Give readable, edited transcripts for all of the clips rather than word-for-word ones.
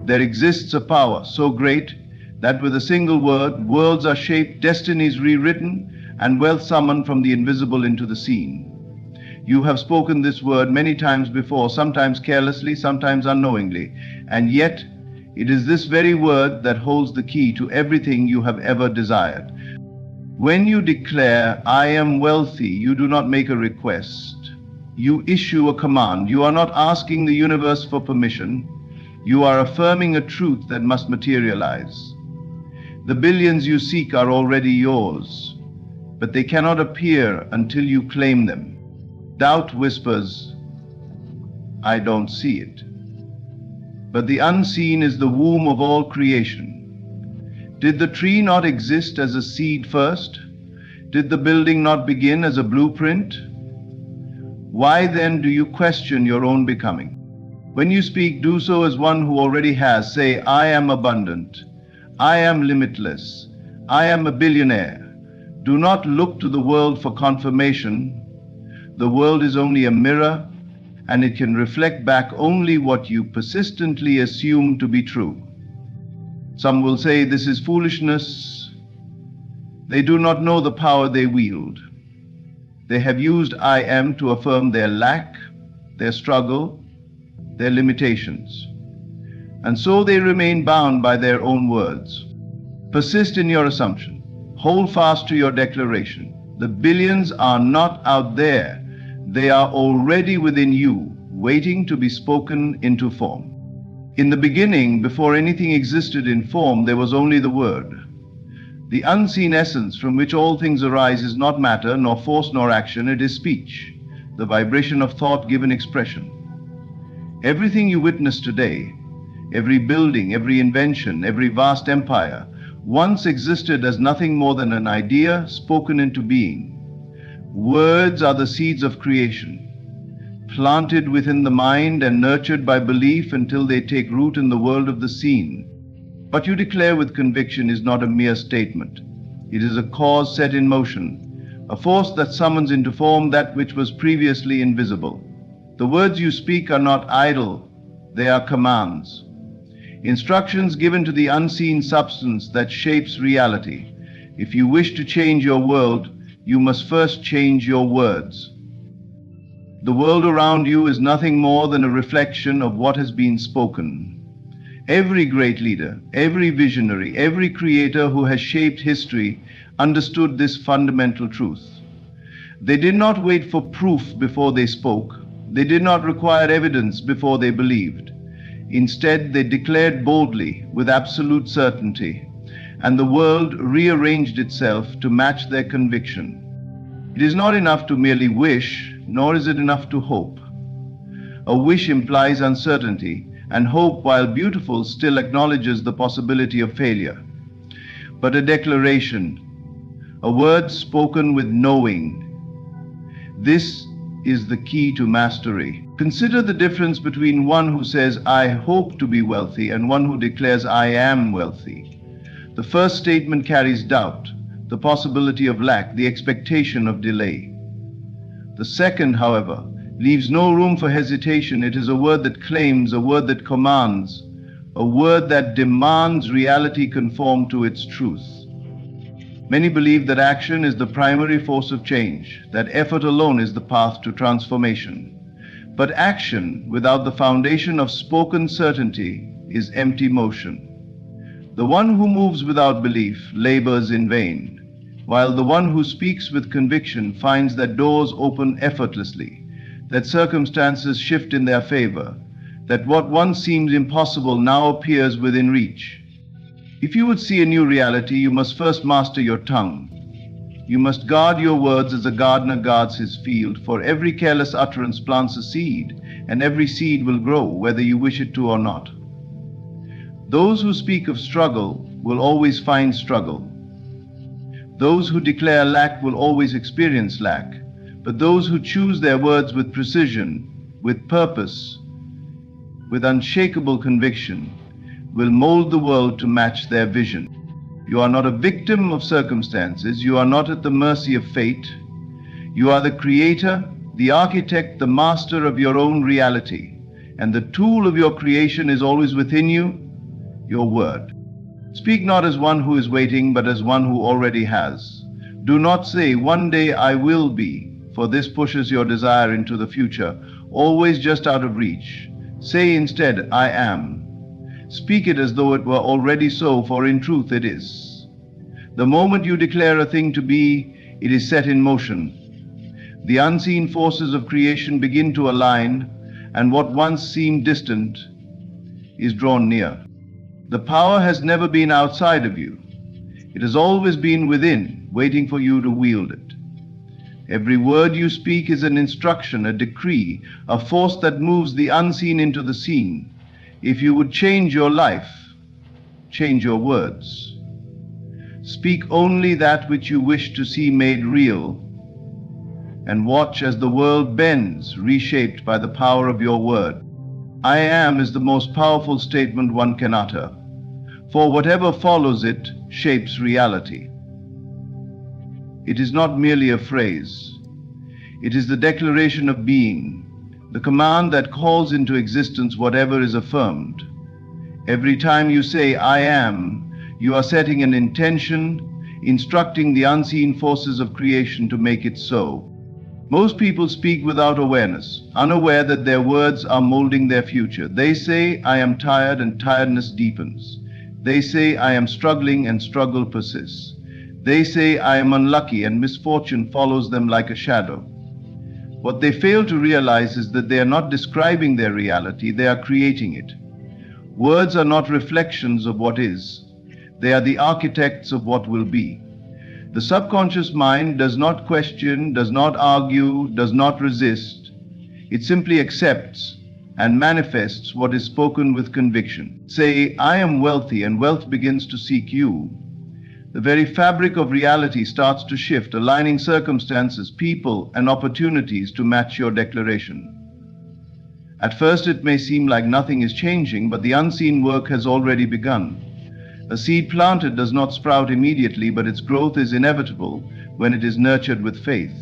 There exists a power so great that with a single word, worlds are shaped, destinies rewritten, and wealth summoned from the invisible into the seen. You have spoken this word many times before, sometimes carelessly, sometimes unknowingly, and yet it is this very word that holds the key to everything you have ever desired. When you declare, "I am wealthy," you do not make a request. You issue a command. You are not asking the universe for permission. You are affirming a truth that must materialize. The billions you seek are already yours, but they cannot appear until you claim them. Doubt whispers, "I don't see it." But the unseen is the womb of all creation. Did the tree not exist as a seed first? Did the building not begin as a blueprint? Why then do you question your own becoming? When you speak, do so as one who already has. Say, "I am abundant. I am limitless. I am a billionaire." Do not look to the world for confirmation. The world is only a mirror, and it can reflect back only what you persistently assume to be true. Some will say this is foolishness. They do not know the power they wield. They have used "I am" to affirm their lack, their struggle, their limitations. And so they remain bound by their own words. Persist in your assumption. Hold fast to your declaration. The billions are not out there. They are already within you, waiting to be spoken into form. In the beginning, before anything existed in form, there was only the word. The unseen essence from which all things arise is not matter, nor force, nor action. It is speech, the vibration of thought given expression. Everything you witness today, every building, every invention, every vast empire, once existed as nothing more than an idea spoken into being. Words are the seeds of creation, planted within the mind and nurtured by belief until they take root in the world of the seen. What you declare with conviction is not a mere statement. It is a cause set in motion, a force that summons into form that which was previously invisible. The words you speak are not idle, they are commands. Instructions given to the unseen substance that shapes reality. If you wish to change your world, you must first change your words. The world around you is nothing more than a reflection of what has been spoken. Every great leader, every visionary, every creator who has shaped history understood this fundamental truth. They did not wait for proof before they spoke. They did not require evidence before they believed. Instead, they declared boldly, with absolute certainty, and the world rearranged itself to match their conviction. It is not enough to merely wish, nor is it enough to hope. A wish implies uncertainty, and hope, while beautiful, still acknowledges the possibility of failure. But a declaration, a word spoken with knowing, this is the key to mastery. Consider the difference between one who says, "I hope to be wealthy," and one who declares, "I am wealthy." The first statement carries doubt, the possibility of lack, the expectation of delay. The second, however, leaves no room for hesitation. It is a word that claims, a word that commands, a word that demands reality conform to its truth. Many believe that action is the primary force of change, that effort alone is the path to transformation. But action without the foundation of spoken certainty is empty motion. The one who moves without belief labors in vain, while the one who speaks with conviction finds that doors open effortlessly, that circumstances shift in their favor, that what once seemed impossible now appears within reach. If you would see a new reality, you must first master your tongue. You must guard your words as a gardener guards his field, for every careless utterance plants a seed, and every seed will grow, whether you wish it to or not. Those who speak of struggle will always find struggle. Those who declare lack will always experience lack, but those who choose their words with precision, with purpose, with unshakable conviction, will mold the world to match their vision. You are not a victim of circumstances. You are not at the mercy of fate. You are the creator, the architect, the master of your own reality. And the tool of your creation is always within you, your word. Speak not as one who is waiting, but as one who already has. Do not say, one day I will be, for this pushes your desire into the future, always just out of reach. Say instead, I am. Speak it as though it were already so, for in truth it is. The moment you declare a thing to be, it is set in motion. The unseen forces of creation begin to align, and what once seemed distant is drawn near. The power has never been outside of you. It has always been within, waiting for you to wield it. Every word you speak is an instruction, a decree, a force that moves the unseen into the seen. If you would change your life, change your words. Speak only that which you wish to see made real, and watch as the world bends, reshaped by the power of your word. I am is the most powerful statement one can utter, for whatever follows it shapes reality. It is not merely a phrase. It is the declaration of being, the command that calls into existence whatever is affirmed. Every time you say, I am, you are setting an intention, instructing the unseen forces of creation to make it so. Most people speak without awareness, unaware that their words are molding their future. They say, I am tired, and tiredness deepens. They say, I am struggling, and struggle persists. They say, I am unlucky, and misfortune follows them like a shadow. What they fail to realize is that they are not describing their reality, they are creating it. Words are not reflections of what is. They are the architects of what will be. The subconscious mind does not question, does not argue, does not resist. It simply accepts and manifests what is spoken with conviction. Say, I am wealthy, and wealth begins to seek you. The very fabric of reality starts to shift, aligning circumstances, people, and opportunities to match your declaration. At first it may seem like nothing is changing, but the unseen work has already begun. A seed planted does not sprout immediately, but its growth is inevitable when it is nurtured with faith.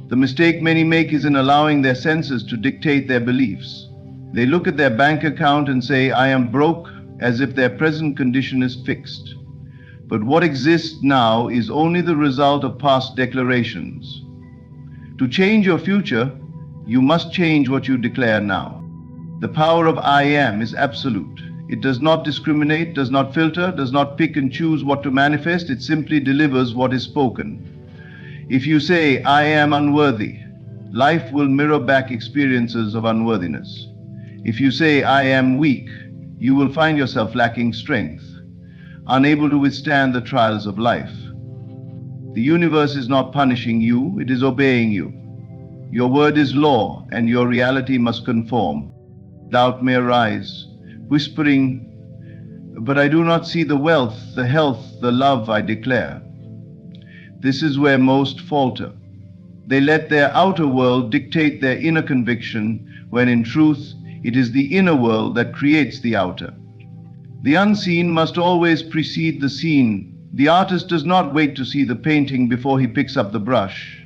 The mistake many make is in allowing their senses to dictate their beliefs. They look at their bank account and say, I am broke, as if their present condition is fixed. But what exists now is only the result of past declarations. To change your future, you must change what you declare now. The power of I am is absolute. It does not discriminate, does not filter, does not pick and choose what to manifest. It simply delivers what is spoken. If you say, I am unworthy, life will mirror back experiences of unworthiness. If you say, I am weak, you will find yourself lacking strength, unable to withstand the trials of life. The universe is not punishing you, it is obeying you. Your word is law, and your reality must conform. Doubt may arise, whispering, but I do not see the wealth, the health, the love I declare. This is where most falter. They let their outer world dictate their inner conviction, when in truth, it is the inner world that creates the outer. The unseen must always precede the seen. The artist does not wait to see the painting before he picks up the brush.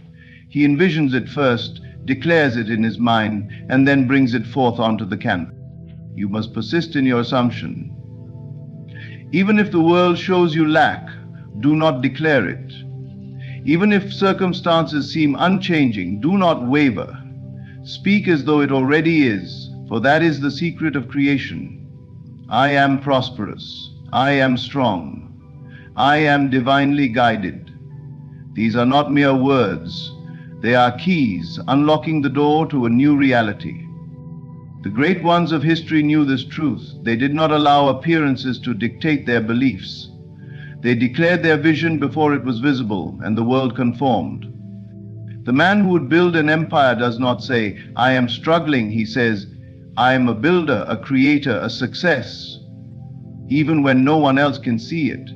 He envisions it first, declares it in his mind, and then brings it forth onto the canvas. You must persist in your assumption. Even if the world shows you lack, do not declare it. Even if circumstances seem unchanging, do not waver. Speak as though it already is, for that is the secret of creation. I am prosperous. I am strong. I am divinely guided. These are not mere words. They are keys unlocking the door to a new reality. The great ones of history knew this truth. They did not allow appearances to dictate their beliefs. They declared their vision before it was visible, and the world conformed. The man who would build an empire does not say, I am struggling. He says, I am a builder, a creator, a success, even when no one else can see it.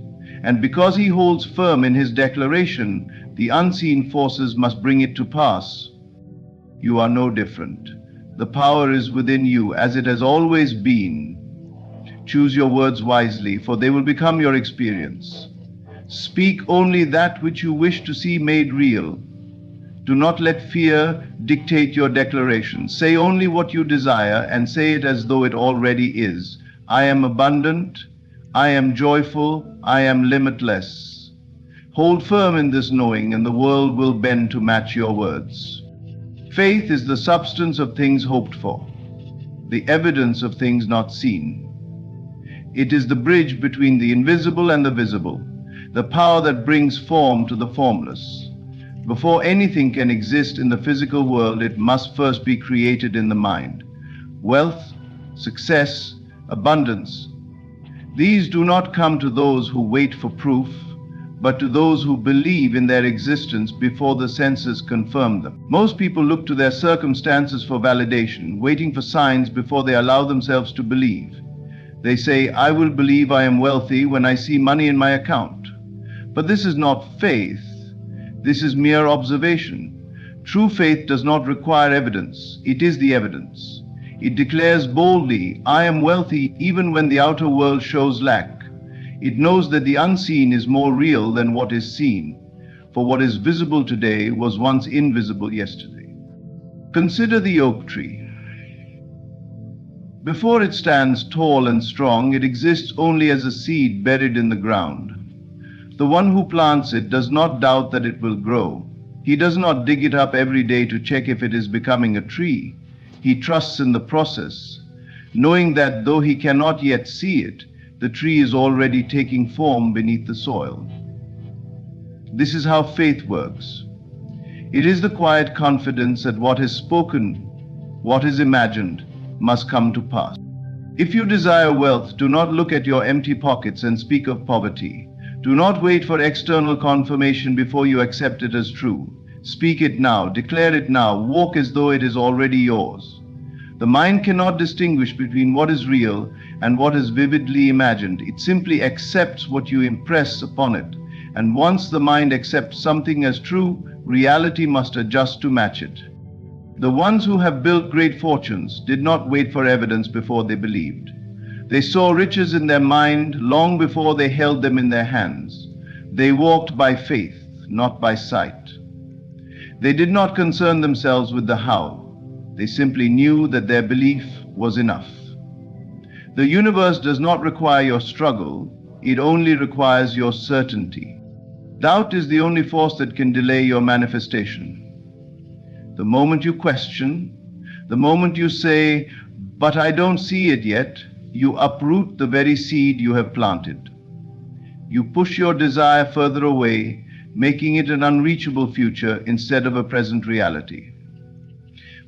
And because he holds firm in his declaration, the unseen forces must bring it to pass. You are no different. The power is within you, as it has always been. Choose your words wisely, for they will become your experience. Speak only that which you wish to see made real. Do not let fear dictate your declaration. Say only what you desire, and say it as though it already is. I am abundant, I am joyful, I am limitless. Hold firm in this knowing, and the world will bend to match your words. Faith is the substance of things hoped for, the evidence of things not seen. It is the bridge between the invisible and the visible, the power that brings form to the formless. Before anything can exist in the physical world, it must first be created in the mind. Wealth, success, abundance, these do not come to those who wait for proof, but to those who believe in their existence before the senses confirm them. Most people look to their circumstances for validation, waiting for signs before they allow themselves to believe. They say, I will believe I am wealthy when I see money in my account. But this is not faith. This is mere observation. True faith does not require evidence. It is the evidence. It declares boldly, I am wealthy even when the outer world shows lack. It knows that the unseen is more real than what is seen, for what is visible today was once invisible yesterday. Consider the oak tree. Before it stands tall and strong, it exists only as a seed buried in the ground. The one who plants it does not doubt that it will grow. He does not dig it up every day to check if it is becoming a tree. He trusts in the process, knowing that though he cannot yet see it, the tree is already taking form beneath the soil. This is how faith works. It is the quiet confidence that what is spoken, what is imagined, must come to pass. If you desire wealth, do not look at your empty pockets and speak of poverty. Do not wait for external confirmation before you accept it as true. Speak it now, declare it now, walk as though it is already yours. The mind cannot distinguish between what is real and what is vividly imagined. It simply accepts what you impress upon it. And once the mind accepts something as true, reality must adjust to match it. The ones who have built great fortunes did not wait for evidence before they believed. They saw riches in their mind long before they held them in their hands. They walked by faith, not by sight. They did not concern themselves with the how. They simply knew that their belief was enough. The universe does not require your struggle, it only requires your certainty. Doubt is the only force that can delay your manifestation. The moment you question, the moment you say, but I don't see it yet, you uproot the very seed you have planted. You push your desire further away, making it an unreachable future instead of a present reality.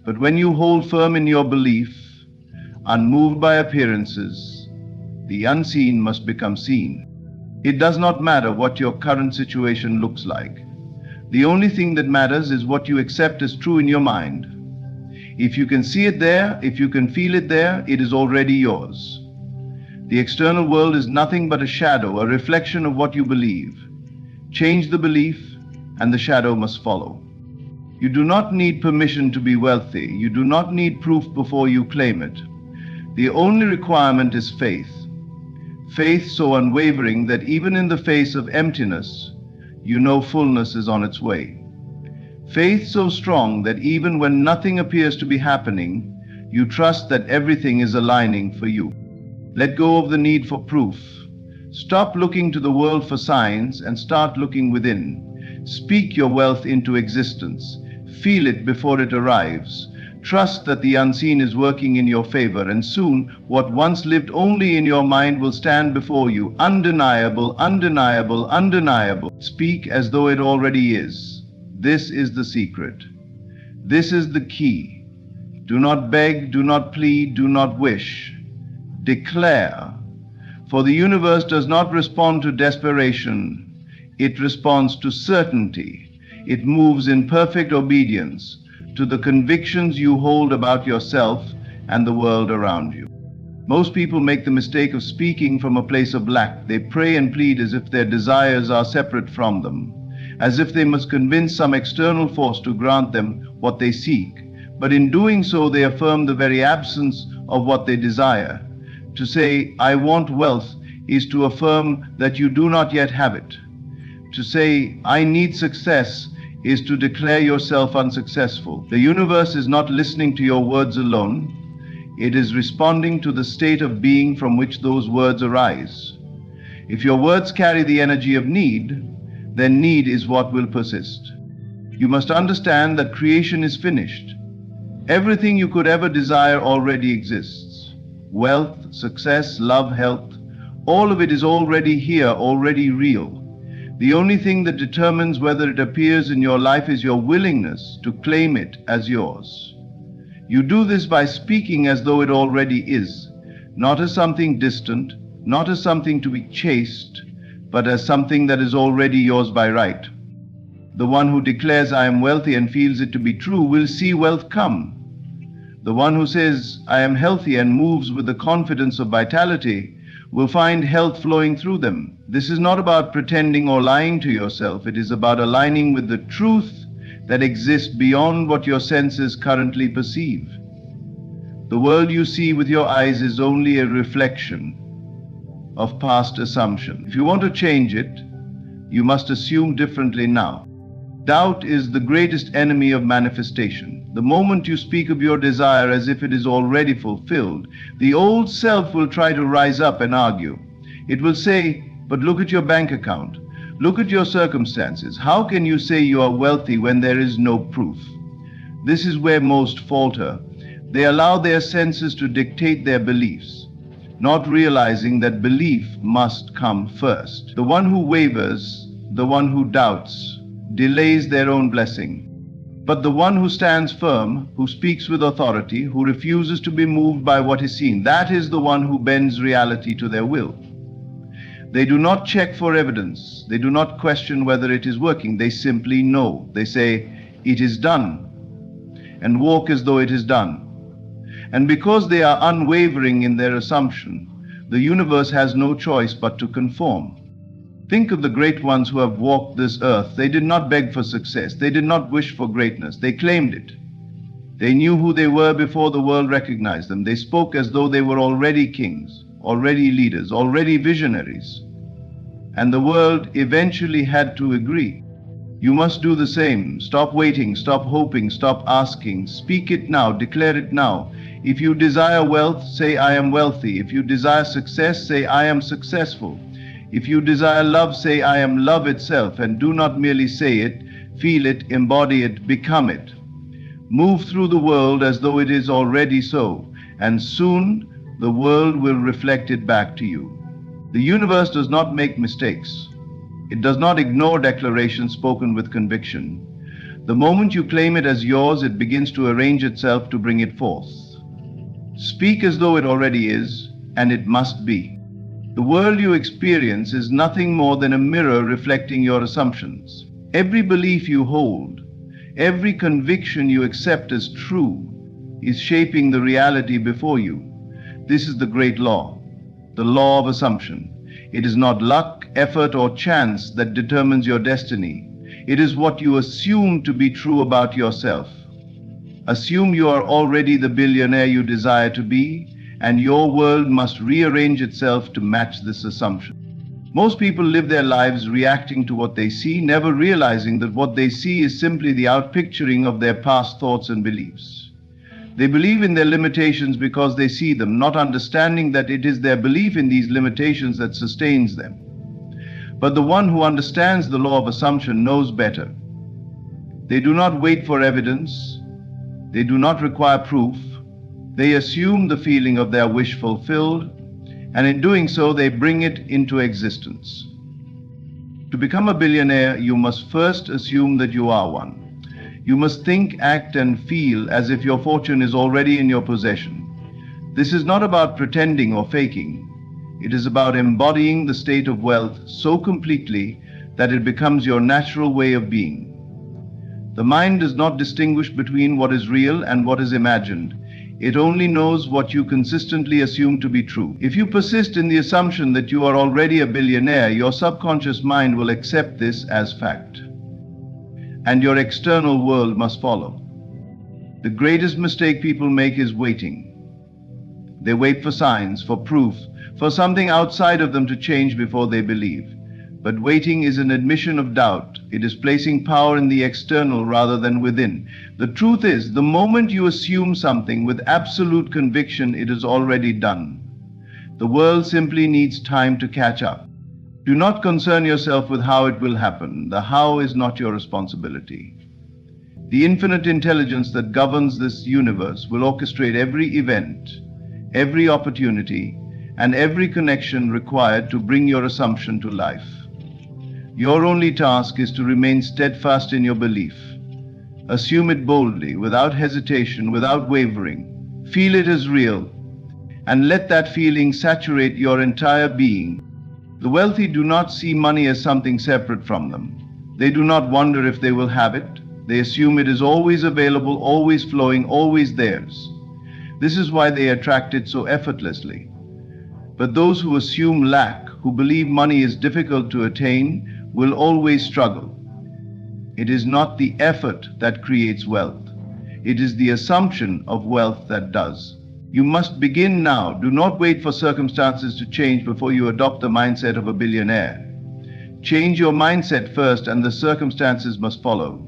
But when you hold firm in your belief, unmoved by appearances, the unseen must become seen. It does not matter what your current situation looks like. The only thing that matters is what you accept as true in your mind. If you can see it there, if you can feel it there, it is already yours. The external world is nothing but a shadow, a reflection of what you believe. Change the belief, and the shadow must follow. You do not need permission to be wealthy. You do not need proof before you claim it. The only requirement is faith. Faith so unwavering that even in the face of emptiness, you know fullness is on its way. Faith so strong that even when nothing appears to be happening, you trust that everything is aligning for you. Let go of the need for proof. Stop looking to the world for signs and start looking within. Speak your wealth into existence. Feel it before it arrives. Trust that the unseen is working in your favor, and soon what once lived only in your mind will stand before you, undeniable, undeniable, undeniable. Speak as though it already is. This is the secret. This is the key. Do not beg, do not plead, do not wish. Declare. For the universe does not respond to desperation. It responds to certainty. It moves in perfect obedience to the convictions you hold about yourself and the world around you. Most people make the mistake of speaking from a place of lack. They pray and plead as if their desires are separate from them, as if they must convince some external force to grant them what they seek. But in doing so, they affirm the very absence of what they desire. To say, I want wealth, is to affirm that you do not yet have it. To say, I need success, is to declare yourself unsuccessful. The universe is not listening to your words alone. It is responding to the state of being from which those words arise. If your words carry the energy of need, then need is what will persist. You must understand that creation is finished. Everything you could ever desire already exists. Wealth, success, love, health, all of it is already here, already real. The only thing that determines whether it appears in your life is your willingness to claim it as yours. You do this by speaking as though it already is, not as something distant, not as something to be chased, but as something that is already yours by right. The one who declares, "I am wealthy," and feels it to be true will see wealth come. The one who says, "I am healthy," and moves with the confidence of vitality will find health flowing through them. This is not about pretending or lying to yourself. It is about aligning with the truth that exists beyond what your senses currently perceive. The world you see with your eyes is only a reflection of past assumption. If you want to change it, you must assume differently now. Doubt is the greatest enemy of manifestation. The moment you speak of your desire as if it is already fulfilled, the old self will try to rise up and argue. It will say, "But look at your bank account. Look at your circumstances. How can you say you are wealthy when there is no proof?" This is where most falter. They allow their senses to dictate their beliefs, not realizing that belief must come first. The one who wavers, the one who doubts, delays their own blessing. But the one who stands firm, who speaks with authority, who refuses to be moved by what is seen, that is the one who bends reality to their will. They do not check for evidence. They do not question whether it is working. They simply know. They say, "It is done," and walk as though it is done. And because they are unwavering in their assumption, the universe has no choice but to conform. Think of the great ones who have walked this earth. They did not beg for success. They did not wish for greatness. They claimed it. They knew who they were before the world recognized them. They spoke as though they were already kings, already leaders, already visionaries. And the world eventually had to agree. You must do the same. Stop waiting, stop hoping, stop asking. Speak it now, declare it now. If you desire wealth, say, "I am wealthy." If you desire success, say, "I am successful." If you desire love, say, "I am love itself," and do not merely say it, feel it, embody it, become it. Move through the world as though it is already so, and soon the world will reflect it back to you. The universe does not make mistakes. It does not ignore declarations spoken with conviction. The moment you claim it as yours, it begins to arrange itself to bring it forth. Speak as though it already is, and it must be. The world you experience is nothing more than a mirror reflecting your assumptions. Every belief you hold, every conviction you accept as true, is shaping the reality before you. This is the great law, the law of assumption. It is not luck, effort, or chance that determines your destiny. It is what you assume to be true about yourself. Assume you are already the billionaire you desire to be, and your world must rearrange itself to match this assumption. Most people live their lives reacting to what they see, never realizing that what they see is simply the outpicturing of their past thoughts and beliefs. They believe in their limitations because they see them, not understanding that it is their belief in these limitations that sustains them. But the one who understands the law of assumption knows better. They do not wait for evidence. They do not require proof. They assume the feeling of their wish fulfilled, and in doing so, they bring it into existence. To become a billionaire, you must first assume that you are one. You must think, act, and feel as if your fortune is already in your possession. This is not about pretending or faking. It is about embodying the state of wealth so completely that it becomes your natural way of being. The mind does not distinguish between what is real and what is imagined. It only knows what you consistently assume to be true. If you persist in the assumption that you are already a billionaire, your subconscious mind will accept this as fact, and your external world must follow. The greatest mistake people make is waiting. They wait for signs, for proof, for something outside of them to change before they believe. But waiting is an admission of doubt, It is placing power in the external rather than within. The truth is, the moment you assume something with absolute conviction, it is already done. The world simply needs time to catch up. Do not concern yourself with how it will happen. The how is not your responsibility. The infinite intelligence that governs this universe will orchestrate every event, every opportunity, and every connection required to bring your assumption to life. Your only task is to remain steadfast in your belief. Assume it boldly, without hesitation, without wavering. Feel it as real, and let that feeling saturate your entire being. The wealthy do not see money as something separate from them. They do not wonder if they will have it. They assume it is always available, always flowing, always theirs. This is why they attract it so effortlessly. But those who assume lack, who believe money is difficult to attain, will always struggle. It is not the effort that creates wealth. It is the assumption of wealth that does. You must begin now. Do not wait for circumstances to change before you adopt the mindset of a billionaire. Change your mindset first, and the circumstances must follow.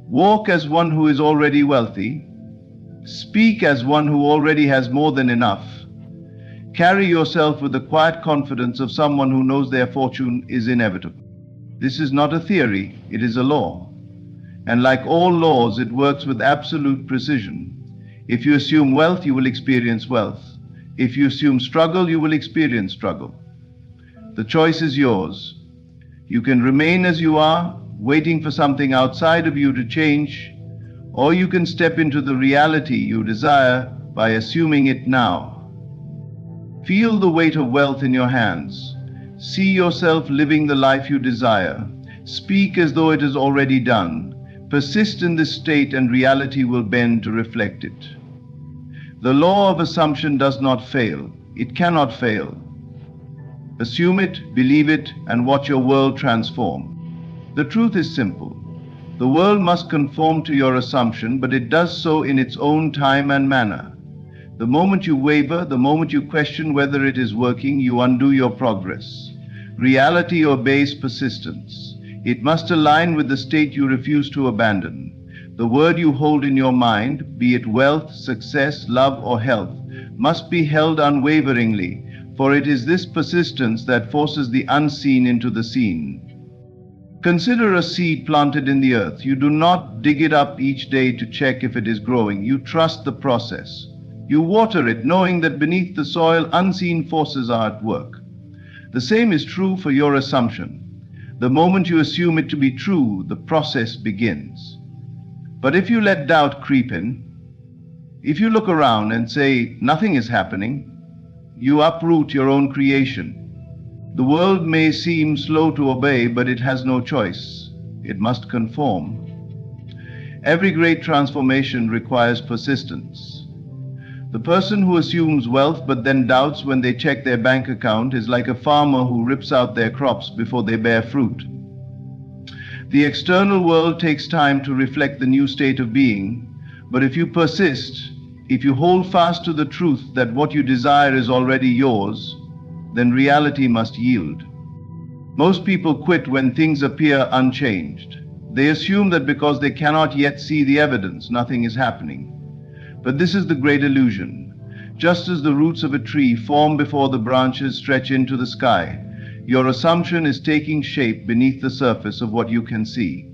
Walk as one who is already wealthy. Speak as one who already has more than enough. Carry yourself with the quiet confidence of someone who knows their fortune is inevitable. This is not a theory, it is a law. And like all laws, it works with absolute precision. If you assume wealth, you will experience wealth. If you assume struggle, you will experience struggle. The choice is yours. You can remain as you are, waiting for something outside of you to change, or you can step into the reality you desire by assuming it now. Feel the weight of wealth in your hands. See yourself living the life you desire. Speak as though it is already done. Persist in this state and reality will bend to reflect it. The law of assumption does not fail. It cannot fail. Assume it, believe it, and watch your world transform. The truth is simple. The world must conform to your assumption, but it does so in its own time and manner. The moment you waver, the moment you question whether it is working, you undo your progress. Reality obeys persistence. It must align with the state you refuse to abandon. The word you hold in your mind, be it wealth, success, love, or health, must be held unwaveringly, for it is this persistence that forces the unseen into the seen. Consider a seed planted in the earth. You do not dig it up each day to check if it is growing. You trust the process. You water it, knowing that beneath the soil, unseen forces are at work. The same is true for your assumption. The moment you assume it to be true, the process begins. But if you let doubt creep in, if you look around and say, nothing is happening, you uproot your own creation. The world may seem slow to obey, but it has no choice. It must conform. Every great transformation requires persistence. The person who assumes wealth but then doubts when they check their bank account is like a farmer who rips out their crops before they bear fruit. The external world takes time to reflect the new state of being, but if you persist, if you hold fast to the truth that what you desire is already yours, then reality must yield. Most people quit when things appear unchanged. They assume that because they cannot yet see the evidence, nothing is happening. But this is the great illusion. Just as the roots of a tree form before the branches stretch into the sky, your assumption is taking shape beneath the surface of what you can see.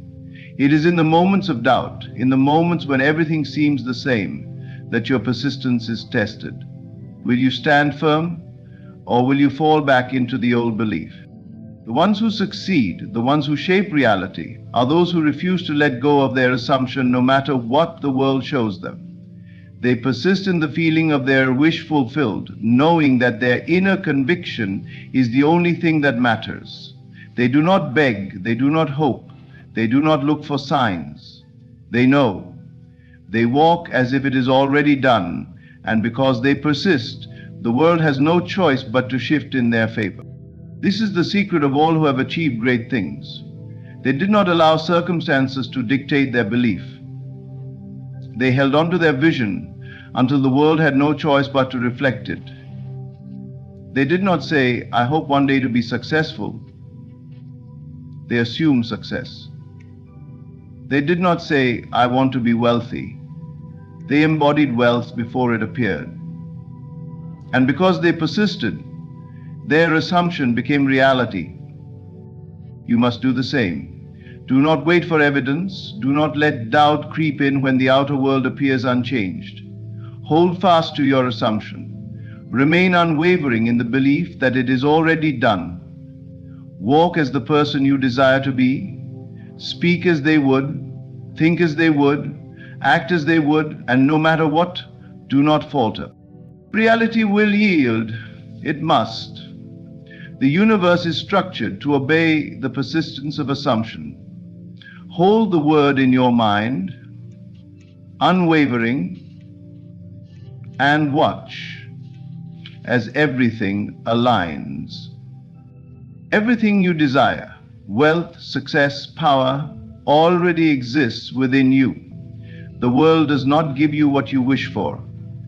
It is in the moments of doubt, in the moments when everything seems the same, that your persistence is tested. Will you stand firm, or will you fall back into the old belief? The ones who succeed, the ones who shape reality, are those who refuse to let go of their assumption no matter what the world shows them. They persist in the feeling of their wish fulfilled, knowing that their inner conviction is the only thing that matters. They do not beg, they do not hope, they do not look for signs. They know. They walk as if it is already done, and because they persist, the world has no choice but to shift in their favor. This is the secret of all who have achieved great things. They did not allow circumstances to dictate their belief. They held on to their vision until the world had no choice but to reflect it. They did not say, I hope one day to be successful. They assumed success. They did not say, I want to be wealthy. They embodied wealth before it appeared. And because they persisted, their assumption became reality. You must do the same. Do not wait for evidence. Do not let doubt creep in when the outer world appears unchanged. Hold fast to your assumption. Remain unwavering in the belief that it is already done. Walk as the person you desire to be. Speak as they would. Think as they would. Act as they would. And no matter what, do not falter. Reality will yield. It must. The universe is structured to obey the persistence of assumption. Hold the word in your mind, unwavering, and watch as everything aligns. Everything you desire, wealth, success, power, already exists within you. The world does not give you what you wish for.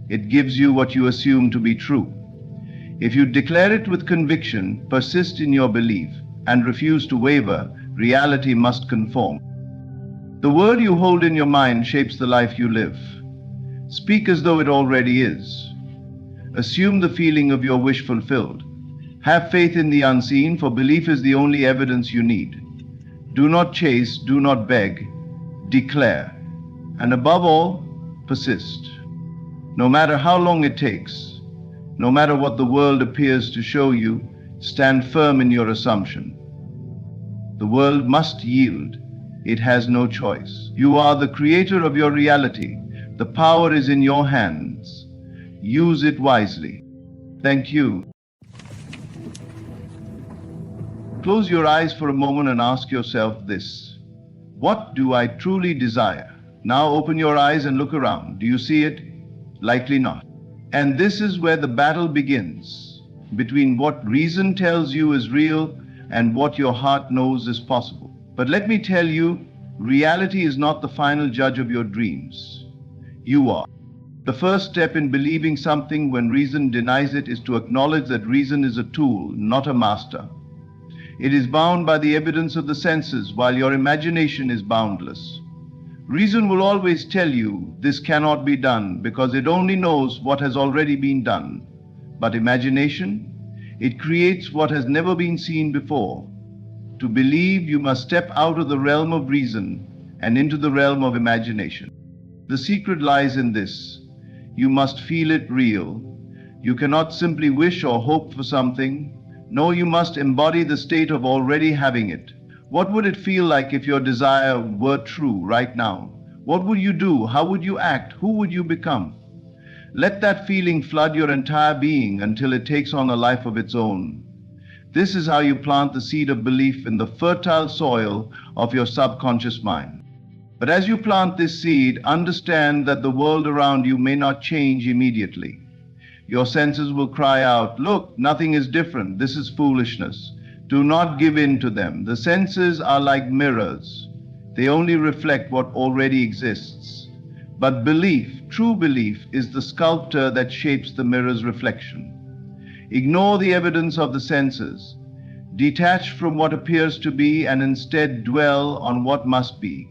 It gives you what you assume to be true. If you declare it with conviction, persist in your belief, and refuse to waver, reality must conform. The word you hold in your mind shapes the life you live. Speak as though it already is. Assume the feeling of your wish fulfilled. Have faith in the unseen, for belief is the only evidence you need. Do not chase, do not beg, declare. And above all, persist. No matter how long it takes, no matter what the world appears to show you, stand firm in your assumption. The world must yield. It has no choice. You are the creator of your reality. The power is in your hands. Use it wisely. Thank you. Close your eyes for a moment and ask yourself this: what do I truly desire? Now open your eyes and look around. Do you see it? Likely not. And this is where the battle begins, between what reason tells you is real and what your heart knows is possible. But let me tell you, reality is not the final judge of your dreams. You are. The first step in believing something when reason denies it is to acknowledge that reason is a tool, not a master. It is bound by the evidence of the senses, while your imagination is boundless. Reason will always tell you this cannot be done because it only knows what has already been done. But imagination, it creates what has never been seen before. To believe, you must step out of the realm of reason and into the realm of imagination. The secret lies in this: you must feel it real. You cannot simply wish or hope for something. No, you must embody the state of already having it. What would it feel like if your desire were true right now? What would you do? How would you act? Who would you become? Let that feeling flood your entire being until it takes on a life of its own. This is how you plant the seed of belief in the fertile soil of your subconscious mind. But as you plant this seed, understand that the world around you may not change immediately. Your senses will cry out, "Look, nothing is different. This is foolishness." Do not give in to them. The senses are like mirrors. They only reflect what already exists. But belief, true belief, is the sculptor that shapes the mirror's reflection. Ignore the evidence of the senses. Detach from what appears to be and instead dwell on what must be.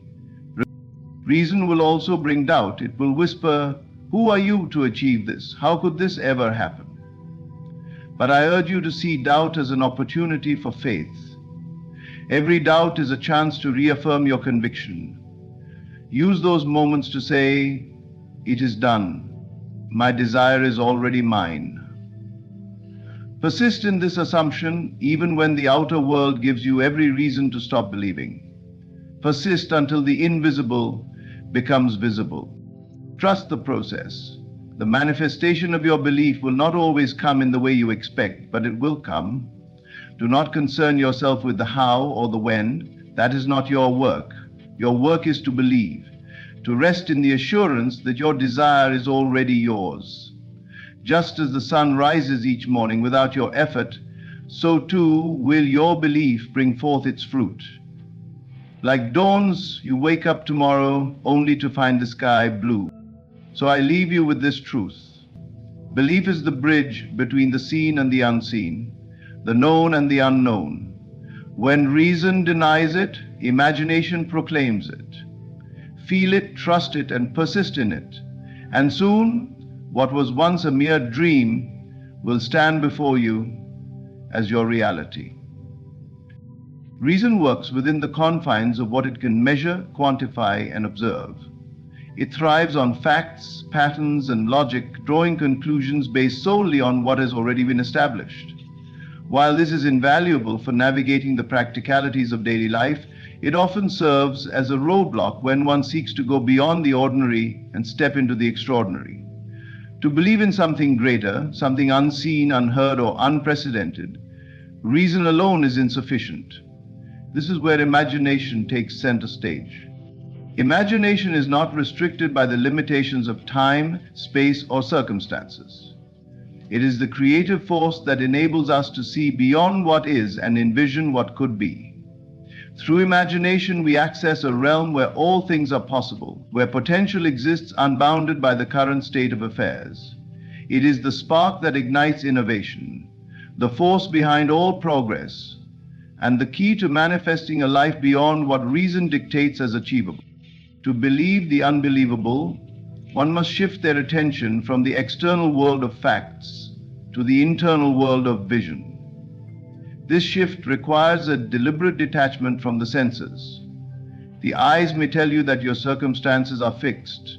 Reason will also bring doubt. It will whisper, "Who are you to achieve this? How could this ever happen?" But I urge you to see doubt as an opportunity for faith. Every doubt is a chance to reaffirm your conviction. Use those moments to say, "It is done. My desire is already mine." Persist in this assumption even when the outer world gives you every reason to stop believing. Persist until the invisible becomes visible. Trust the process. The manifestation of your belief will not always come in the way you expect, but it will come. Do not concern yourself with the how or the when. That is not your work. Your work is to believe, to rest in the assurance that your desire is already yours. Just as the sun rises each morning without your effort, so too will your belief bring forth its fruit. Like dawns, you wake up tomorrow only to find the sky blue. So I leave you with this truth. Belief is the bridge between the seen and the unseen, the known and the unknown. When reason denies it, imagination proclaims it. Feel it, trust it, and persist in it. And soon, what was once a mere dream will stand before you as your reality. Reason works within the confines of what it can measure, quantify, and observe. It thrives on facts, patterns, and logic, drawing conclusions based solely on what has already been established. While this is invaluable for navigating the practicalities of daily life, it often serves as a roadblock when one seeks to go beyond the ordinary and step into the extraordinary. To believe in something greater, something unseen, unheard, or unprecedented, reason alone is insufficient. This is where imagination takes center stage. Imagination is not restricted by the limitations of time, space, or circumstances. It is the creative force that enables us to see beyond what is and envision what could be. Through imagination, we access a realm where all things are possible, where potential exists unbounded by the current state of affairs. It is the spark that ignites innovation, the force behind all progress, and the key to manifesting a life beyond what reason dictates as achievable. To believe the unbelievable, one must shift their attention from the external world of facts to the internal world of vision. This shift requires a deliberate detachment from the senses. The eyes may tell you that your circumstances are fixed.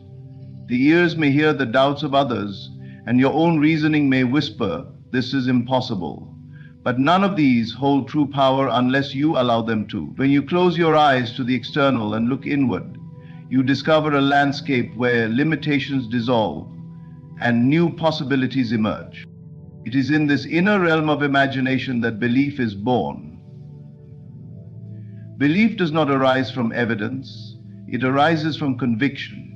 The ears may hear the doubts of others, and your own reasoning may whisper, "This is impossible." But none of these hold true power unless you allow them to. When you close your eyes to the external and look inward, you discover a landscape where limitations dissolve and new possibilities emerge. It is in this inner realm of imagination that belief is born. Belief does not arise from evidence, it arises from conviction.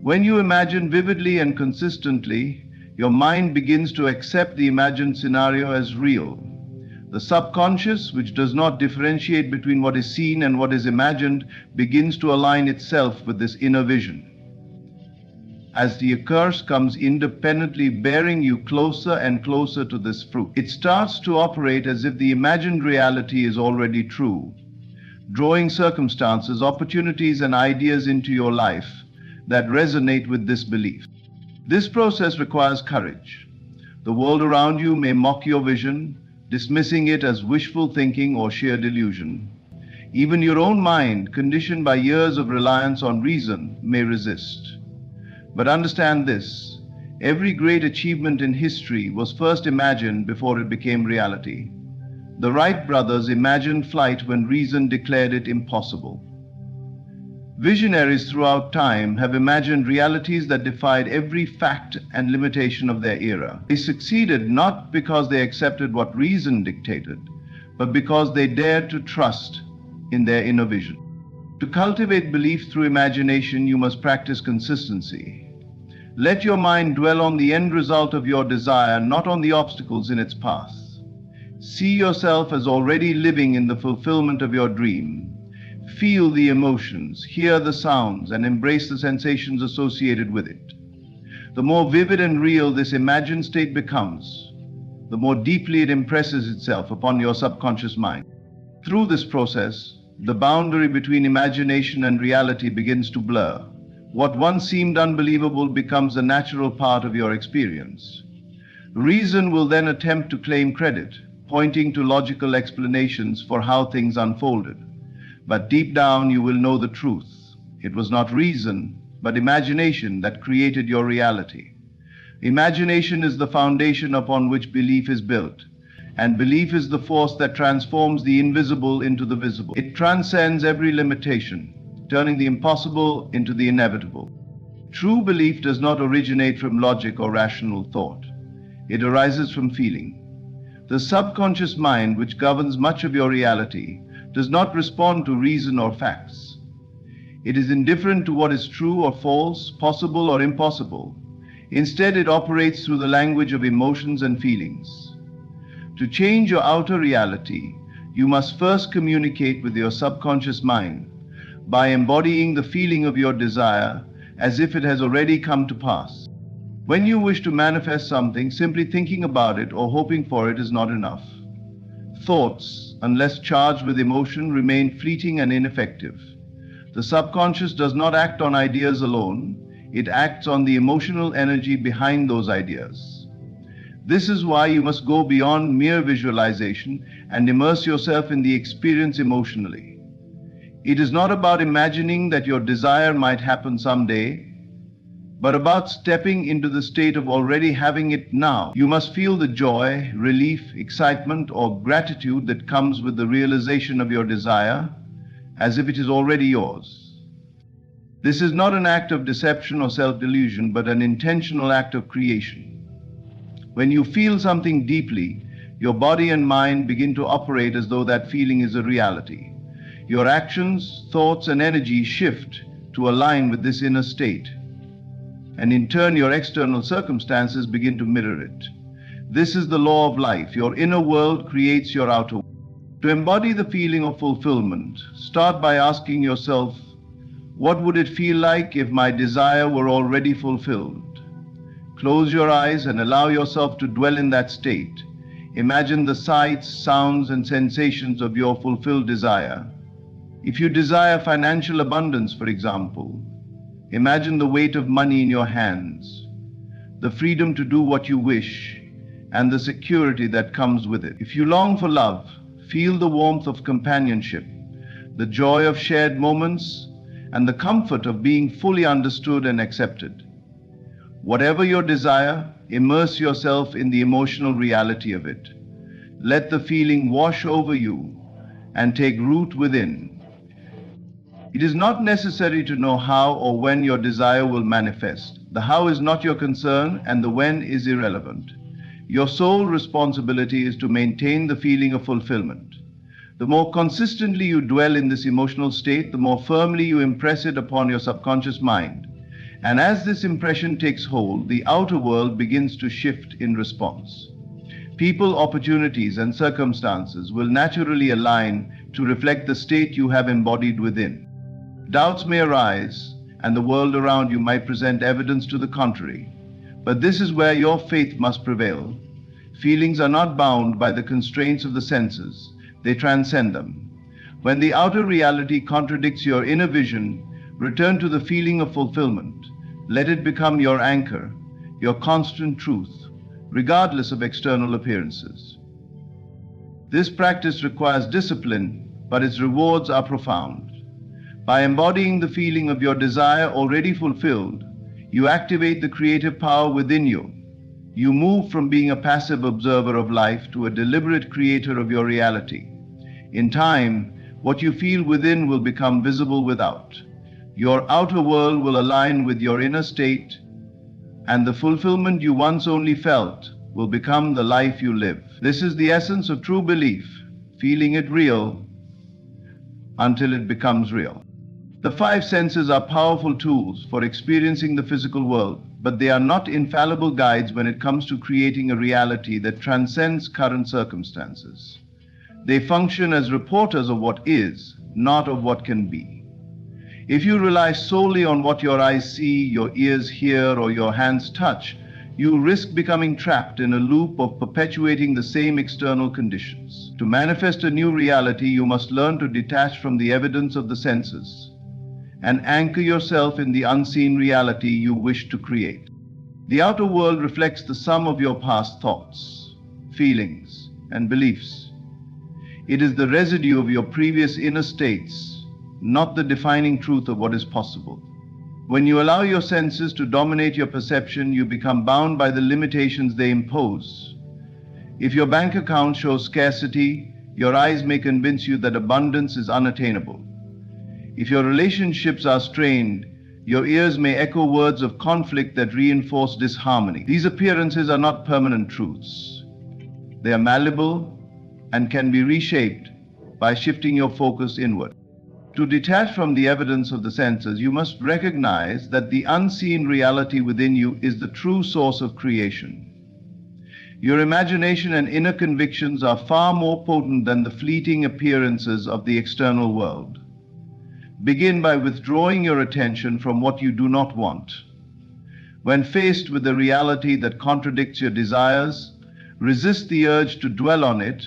When you imagine vividly and consistently, your mind begins to accept the imagined scenario as real. The subconscious, which does not differentiate between what is seen and what is imagined, begins to align itself with this inner vision. As the curse comes independently, bearing you closer and closer to this fruit, it starts to operate as if the imagined reality is already true, drawing circumstances, opportunities, and ideas into your life that resonate with this belief. This process requires courage. The world around you may mock your vision, dismissing it as wishful thinking or sheer delusion. Even your own mind, conditioned by years of reliance on reason, may resist. But understand this: every great achievement in history was first imagined before it became reality. The Wright brothers imagined flight when reason declared it impossible. Visionaries throughout time have imagined realities that defied every fact and limitation of their era. They succeeded not because they accepted what reason dictated, but because they dared to trust in their inner vision. To cultivate belief through imagination, you must practice consistency. Let your mind dwell on the end result of your desire, not on the obstacles in its path. See yourself as already living in the fulfillment of your dream. Feel the emotions, hear the sounds, and embrace the sensations associated with it. The more vivid and real this imagined state becomes, the more deeply it impresses itself upon your subconscious mind. Through this process, the boundary between imagination and reality begins to blur. What once seemed unbelievable becomes a natural part of your experience. Reason will then attempt to claim credit, pointing to logical explanations for how things unfolded. But deep down, you will know the truth. It was not reason, but imagination that created your reality. Imagination is the foundation upon which belief is built, and belief is the force that transforms the invisible into the visible. It transcends every limitation, turning the impossible into the inevitable. True belief does not originate from logic or rational thought. It arises from feeling. The subconscious mind, which governs much of your reality, does not respond to reason or facts. It is indifferent to what is true or false, possible or impossible. Instead, it operates through the language of emotions and feelings. To change your outer reality, you must first communicate with your subconscious mind by embodying the feeling of your desire as if it has already come to pass. When you wish to manifest something, simply thinking about it or hoping for it is not enough. Thoughts, unless charged with emotion, remain fleeting and ineffective. The subconscious does not act on ideas alone, it acts on the emotional energy behind those ideas. This is why you must go beyond mere visualization and immerse yourself in the experience emotionally. It is not about imagining that your desire might happen someday, but about stepping into the state of already having it now. You must feel the joy, relief, excitement, or gratitude that comes with the realization of your desire, as if it is already yours. This is not an act of deception or self-delusion, but an intentional act of creation. When you feel something deeply, your body and mind begin to operate as though that feeling is a reality. Your actions, thoughts, and energy shift to align with this inner state, and in turn your external circumstances begin to mirror it. This is the law of life. Your inner world creates your outer world. To embody the feeling of fulfillment, start by asking yourself, what would it feel like if my desire were already fulfilled? Close your eyes and allow yourself to dwell in that state. Imagine the sights, sounds, and sensations of your fulfilled desire. If you desire financial abundance, for example, imagine the weight of money in your hands, the freedom to do what you wish, and the security that comes with it. If you long for love, feel the warmth of companionship, the joy of shared moments, and the comfort of being fully understood and accepted. Whatever your desire, immerse yourself in the emotional reality of it. Let the feeling wash over you and take root within. It is not necessary to know how or when your desire will manifest. The how is not your concern, and the when is irrelevant. Your sole responsibility is to maintain the feeling of fulfillment. The more consistently you dwell in this emotional state, the more firmly you impress it upon your subconscious mind. And as this impression takes hold, the outer world begins to shift in response. People, opportunities, and circumstances will naturally align to reflect the state you have embodied within. Doubts may arise, and the world around you might present evidence to the contrary. But this is where your faith must prevail. Feelings are not bound by the constraints of the senses. They transcend them. When the outer reality contradicts your inner vision, return to the feeling of fulfillment. Let it become your anchor, your constant truth, regardless of external appearances. This practice requires discipline, but its rewards are profound. By embodying the feeling of your desire already fulfilled, you activate the creative power within you. You move from being a passive observer of life to a deliberate creator of your reality. In time, what you feel within will become visible without. Your outer world will align with your inner state, and the fulfillment you once only felt will become the life you live. This is the essence of true belief, feeling it real until it becomes real. The five senses are powerful tools for experiencing the physical world, but they are not infallible guides when it comes to creating a reality that transcends current circumstances. They function as reporters of what is, not of what can be. If you rely solely on what your eyes see, your ears hear, or your hands touch, you risk becoming trapped in a loop of perpetuating the same external conditions. To manifest a new reality, you must learn to detach from the evidence of the senses and anchor yourself in the unseen reality you wish to create. The outer world reflects the sum of your past thoughts, feelings, and beliefs. It is the residue of your previous inner states, not the defining truth of what is possible. When you allow your senses to dominate your perception, you become bound by the limitations they impose. If your bank account shows scarcity, your eyes may convince you that abundance is unattainable. If your relationships are strained, your ears may echo words of conflict that reinforce disharmony. These appearances are not permanent truths. They are malleable and can be reshaped by shifting your focus inward. To detach from the evidence of the senses, you must recognize that the unseen reality within you is the true source of creation. Your imagination and inner convictions are far more potent than the fleeting appearances of the external world. Begin by withdrawing your attention from what you do not want. When faced with a reality that contradicts your desires, resist the urge to dwell on it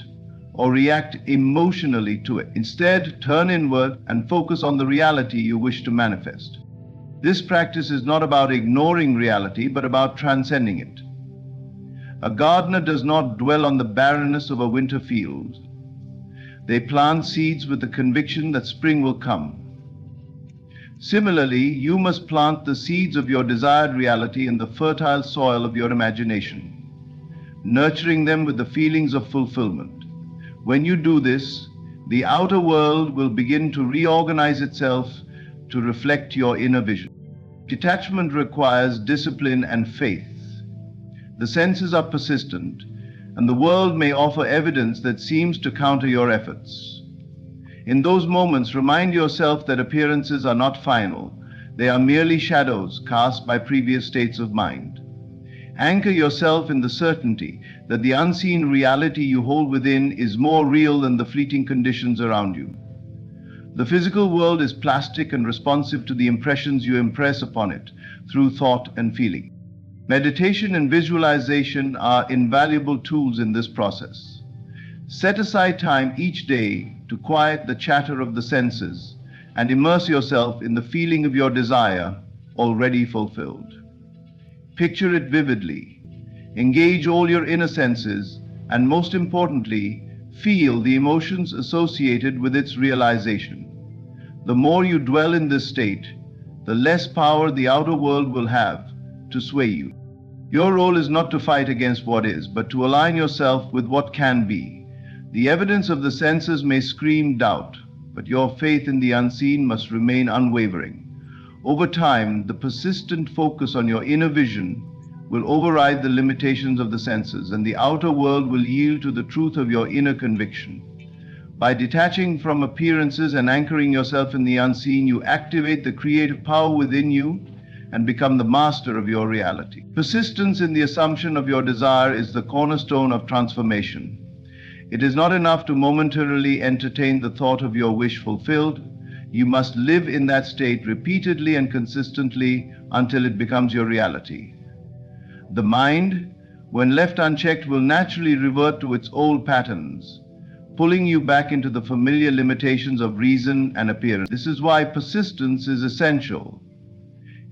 or react emotionally to it. Instead, turn inward and focus on the reality you wish to manifest. This practice is not about ignoring reality, but about transcending it. A gardener does not dwell on the barrenness of a winter field. They plant seeds with the conviction that spring will come. Similarly, you must plant the seeds of your desired reality in the fertile soil of your imagination, nurturing them with the feelings of fulfillment. When you do this, the outer world will begin to reorganize itself to reflect your inner vision. Detachment requires discipline and faith. The senses are persistent, and the world may offer evidence that seems to counter your efforts. In those moments, remind yourself that appearances are not final. They are merely shadows cast by previous states of mind. Anchor yourself in the certainty that the unseen reality you hold within is more real than the fleeting conditions around you. The physical world is plastic and responsive to the impressions you impress upon it through thought and feeling. Meditation and visualization are invaluable tools in this process. Set aside time each day to quiet the chatter of the senses and immerse yourself in the feeling of your desire already fulfilled. Picture it vividly. Engage all your inner senses, and most importantly, feel the emotions associated with its realization. The more you dwell in this state, the less power the outer world will have to sway you. Your role is not to fight against what is, but to align yourself with what can be. The evidence of the senses may scream doubt, but your faith in the unseen must remain unwavering. Over time, the persistent focus on your inner vision will override the limitations of the senses, and the outer world will yield to the truth of your inner conviction. By detaching from appearances and anchoring yourself in the unseen, you activate the creative power within you and become the master of your reality. Persistence in the assumption of your desire is the cornerstone of transformation. It is not enough to momentarily entertain the thought of your wish fulfilled. You must live in that state repeatedly and consistently until it becomes your reality. The mind, when left unchecked, will naturally revert to its old patterns, pulling you back into the familiar limitations of reason and appearance. This is why persistence is essential.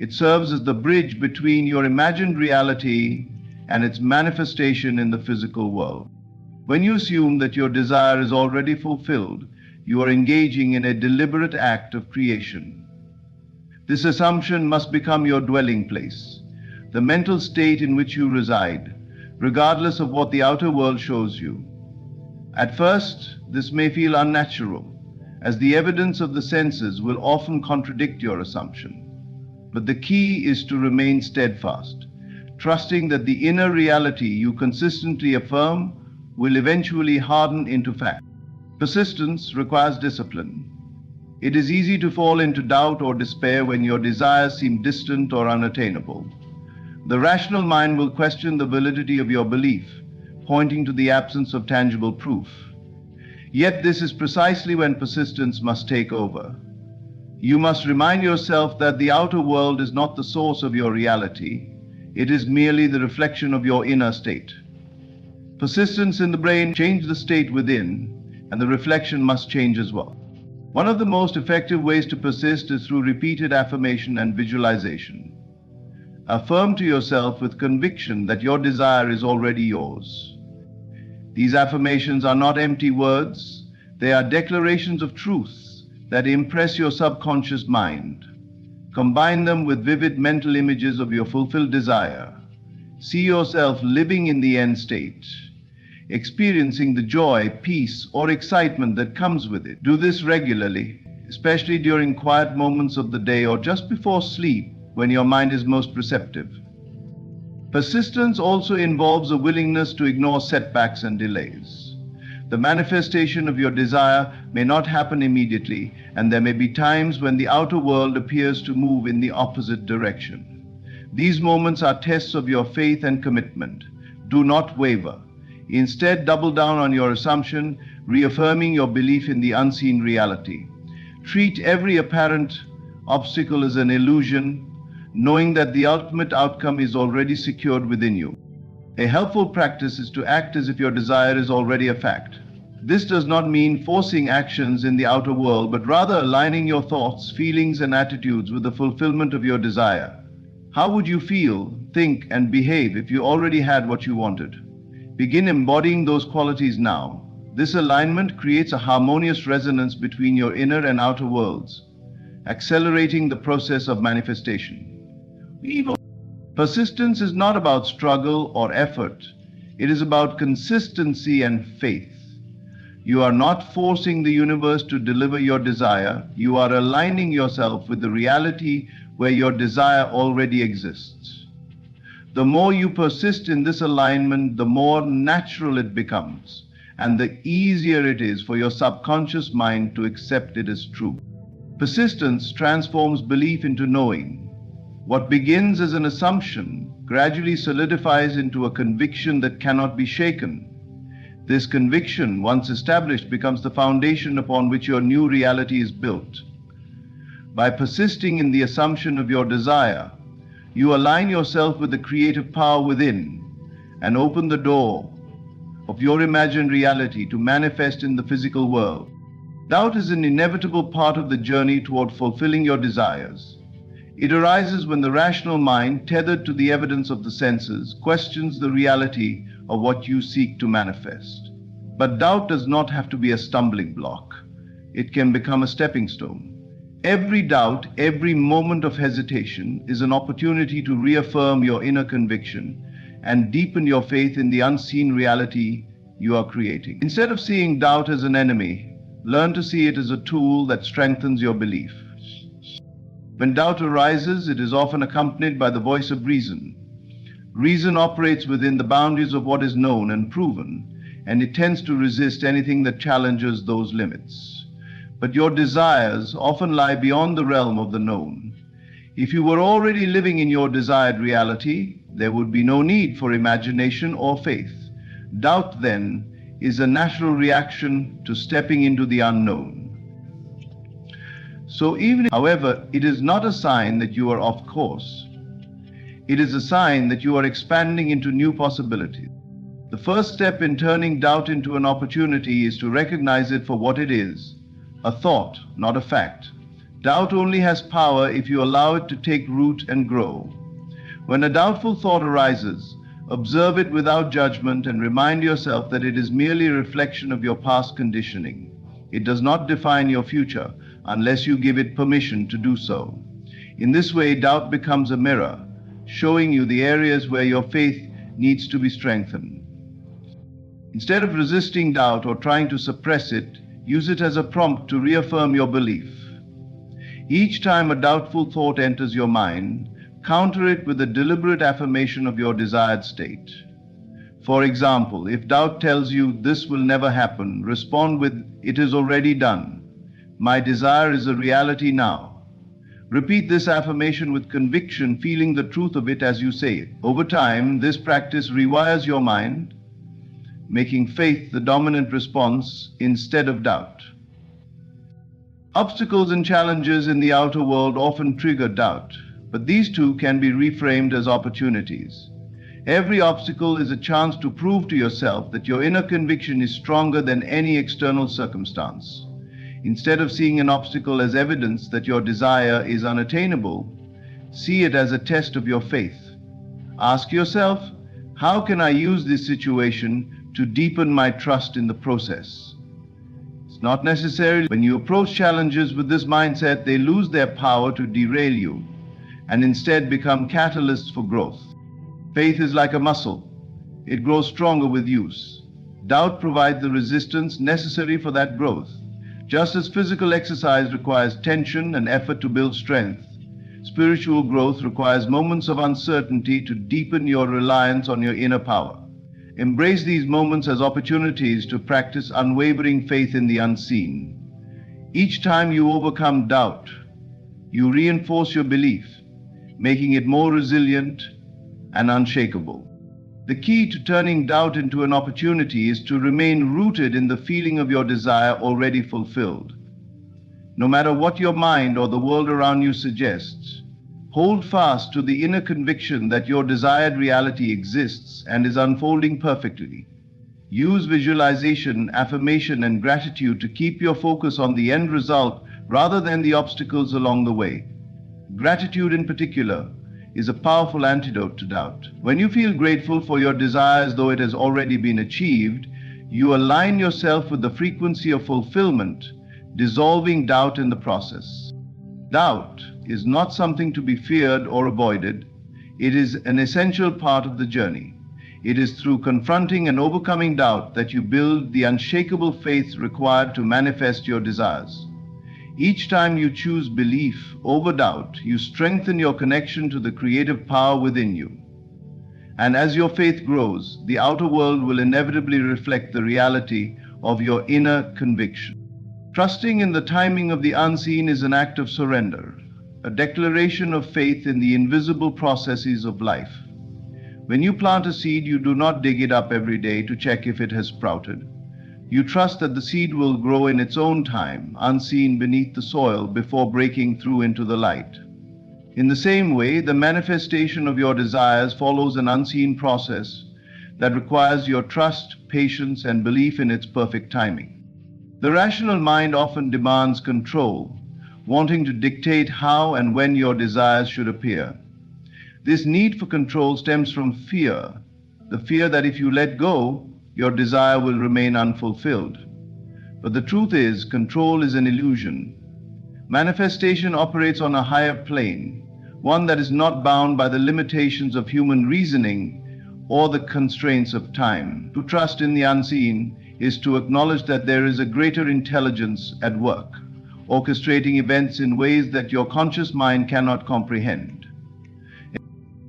It serves as the bridge between your imagined reality and its manifestation in the physical world. When you assume that your desire is already fulfilled, you are engaging in a deliberate act of creation. This assumption must become your dwelling place, the mental state in which you reside, regardless of what the outer world shows you. At first, this may feel unnatural, as the evidence of the senses will often contradict your assumption. But the key is to remain steadfast, trusting that the inner reality you consistently affirm will eventually harden into fact. Persistence requires discipline. It is easy to fall into doubt or despair when your desires seem distant or unattainable. The rational mind will question the validity of your belief, pointing to the absence of tangible proof. Yet this is precisely when persistence must take over. You must remind yourself that the outer world is not the source of your reality. It is merely the reflection of your inner state. Persistence in the brain changes the state within, and the reflection must change as well. One of the most effective ways to persist is through repeated affirmation and visualization. Affirm to yourself with conviction that your desire is already yours. These affirmations are not empty words. They are declarations of truth that impress your subconscious mind. Combine them with vivid mental images of your fulfilled desire. See yourself living in the end state, experiencing the joy, peace, or excitement that comes with it. Do this regularly, especially during quiet moments of the day or just before sleep when your mind is most receptive. Persistence also involves a willingness to ignore setbacks and delays. The manifestation of your desire may not happen immediately, and there may be times when the outer world appears to move in the opposite direction. These moments are tests of your faith and commitment. Do not waver. Instead, double down on your assumption, reaffirming your belief in the unseen reality. Treat every apparent obstacle as an illusion, knowing that the ultimate outcome is already secured within you. A helpful practice is to act as if your desire is already a fact. This does not mean forcing actions in the outer world, but rather aligning your thoughts, feelings, and attitudes with the fulfillment of your desire. How would you feel, think, and behave if you already had what you wanted? Begin embodying those qualities now. This alignment creates a harmonious resonance between your inner and outer worlds, accelerating the process of manifestation. Persistence is not about struggle or effort. It is about consistency and faith. You are not forcing the universe to deliver your desire. You are aligning yourself with the reality where your desire already exists. The more you persist in this alignment, the more natural it becomes, and the easier it is for your subconscious mind to accept it as true. Persistence transforms belief into knowing. What begins as an assumption gradually solidifies into a conviction that cannot be shaken. This conviction, once established, becomes the foundation upon which your new reality is built. By persisting in the assumption of your desire, you align yourself with the creative power within and open the door of your imagined reality to manifest in the physical world. Doubt is an inevitable part of the journey toward fulfilling your desires. It arises when the rational mind, tethered to the evidence of the senses, questions the reality of what you seek to manifest. But doubt does not have to be a stumbling block. It can become a stepping stone. Every doubt, every moment of hesitation is an opportunity to reaffirm your inner conviction and deepen your faith in the unseen reality you are creating. Instead of seeing doubt as an enemy, learn to see it as a tool that strengthens your belief. When doubt arises, it is often accompanied by the voice of reason. Reason operates within the boundaries of what is known and proven, and it tends to resist anything that challenges those limits. But your desires often lie beyond the realm of the known. If you were already living in your desired reality, there would be no need for imagination or faith. Doubt, then, is a natural reaction to stepping into the unknown. However, it is not a sign that you are off course. It is a sign that you are expanding into new possibilities. The first step in turning doubt into an opportunity is to recognize it for what it is, a thought, not a fact. Doubt only has power if you allow it to take root and grow. When a doubtful thought arises, observe it without judgment and remind yourself that it is merely a reflection of your past conditioning. It does not define your future unless you give it permission to do so. In this way, doubt becomes a mirror, showing you the areas where your faith needs to be strengthened. Instead of resisting doubt or trying to suppress it, use it as a prompt to reaffirm your belief. Each time a doubtful thought enters your mind, counter it with a deliberate affirmation of your desired state. For example, if doubt tells you this will never happen, respond with, "It is already done. My desire is a reality now." Repeat this affirmation with conviction, feeling the truth of it as you say it. Over time, this practice rewires your mind, making faith the dominant response instead of doubt. Obstacles and challenges in the outer world often trigger doubt, but these too can be reframed as opportunities. Every obstacle is a chance to prove to yourself that your inner conviction is stronger than any external circumstance. Instead of seeing an obstacle as evidence that your desire is unattainable, see it as a test of your faith. Ask yourself, how can I use this situation to deepen my trust in the process? It's not necessarily when you approach challenges with this mindset, they lose their power to derail you and instead become catalysts for growth. Faith is like a muscle. It grows stronger with use. Doubt provides the resistance necessary for that growth. Just as physical exercise requires tension and effort to build strength, spiritual growth requires moments of uncertainty to deepen your reliance on your inner power. Embrace these moments as opportunities to practice unwavering faith in the unseen. Each time you overcome doubt, you reinforce your belief, making it more resilient and unshakable. The key to turning doubt into an opportunity is to remain rooted in the feeling of your desire already fulfilled. No matter what your mind or the world around you suggests, hold fast to the inner conviction that your desired reality exists and is unfolding perfectly. Use visualization, affirmation, and gratitude to keep your focus on the end result rather than the obstacles along the way. Gratitude, in particular, is a powerful antidote to doubt. When you feel grateful for your desire as though it has already been achieved, you align yourself with the frequency of fulfillment, dissolving doubt in the process. Doubt is not something to be feared or avoided. It is an essential part of the journey. It is through confronting and overcoming doubt that you build the unshakable faith required to manifest your desires. Each time you choose belief over doubt, you strengthen your connection to the creative power within you. And as your faith grows, the outer world will inevitably reflect the reality of your inner conviction. Trusting in the timing of the unseen is an act of surrender, a declaration of faith in the invisible processes of life. When you plant a seed, you do not dig it up every day to check if it has sprouted. You trust that the seed will grow in its own time, unseen beneath the soil before breaking through into the light. In the same way, the manifestation of your desires follows an unseen process that requires your trust, patience, and belief in its perfect timing. The rational mind often demands control, wanting to dictate how and when your desires should appear. This need for control stems from fear, the fear that if you let go, your desire will remain unfulfilled. But the truth is, control is an illusion. Manifestation operates on a higher plane, one that is not bound by the limitations of human reasoning or the constraints of time. To trust in the unseen is to acknowledge that there is a greater intelligence at work, orchestrating events in ways that your conscious mind cannot comprehend.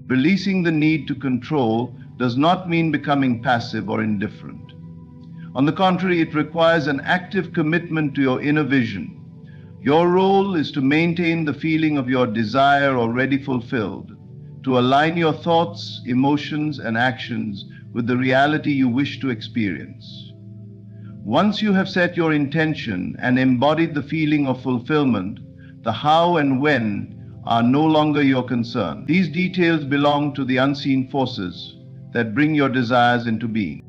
Releasing the need to control does not mean becoming passive or indifferent. On the contrary, it requires an active commitment to your inner vision. Your role is to maintain the feeling of your desire already fulfilled, to align your thoughts, emotions, and actions with the reality you wish to experience. Once you have set your intention and embodied the feeling of fulfillment, the how and when are no longer your concern. These details belong to the unseen forces that bring your desires into being.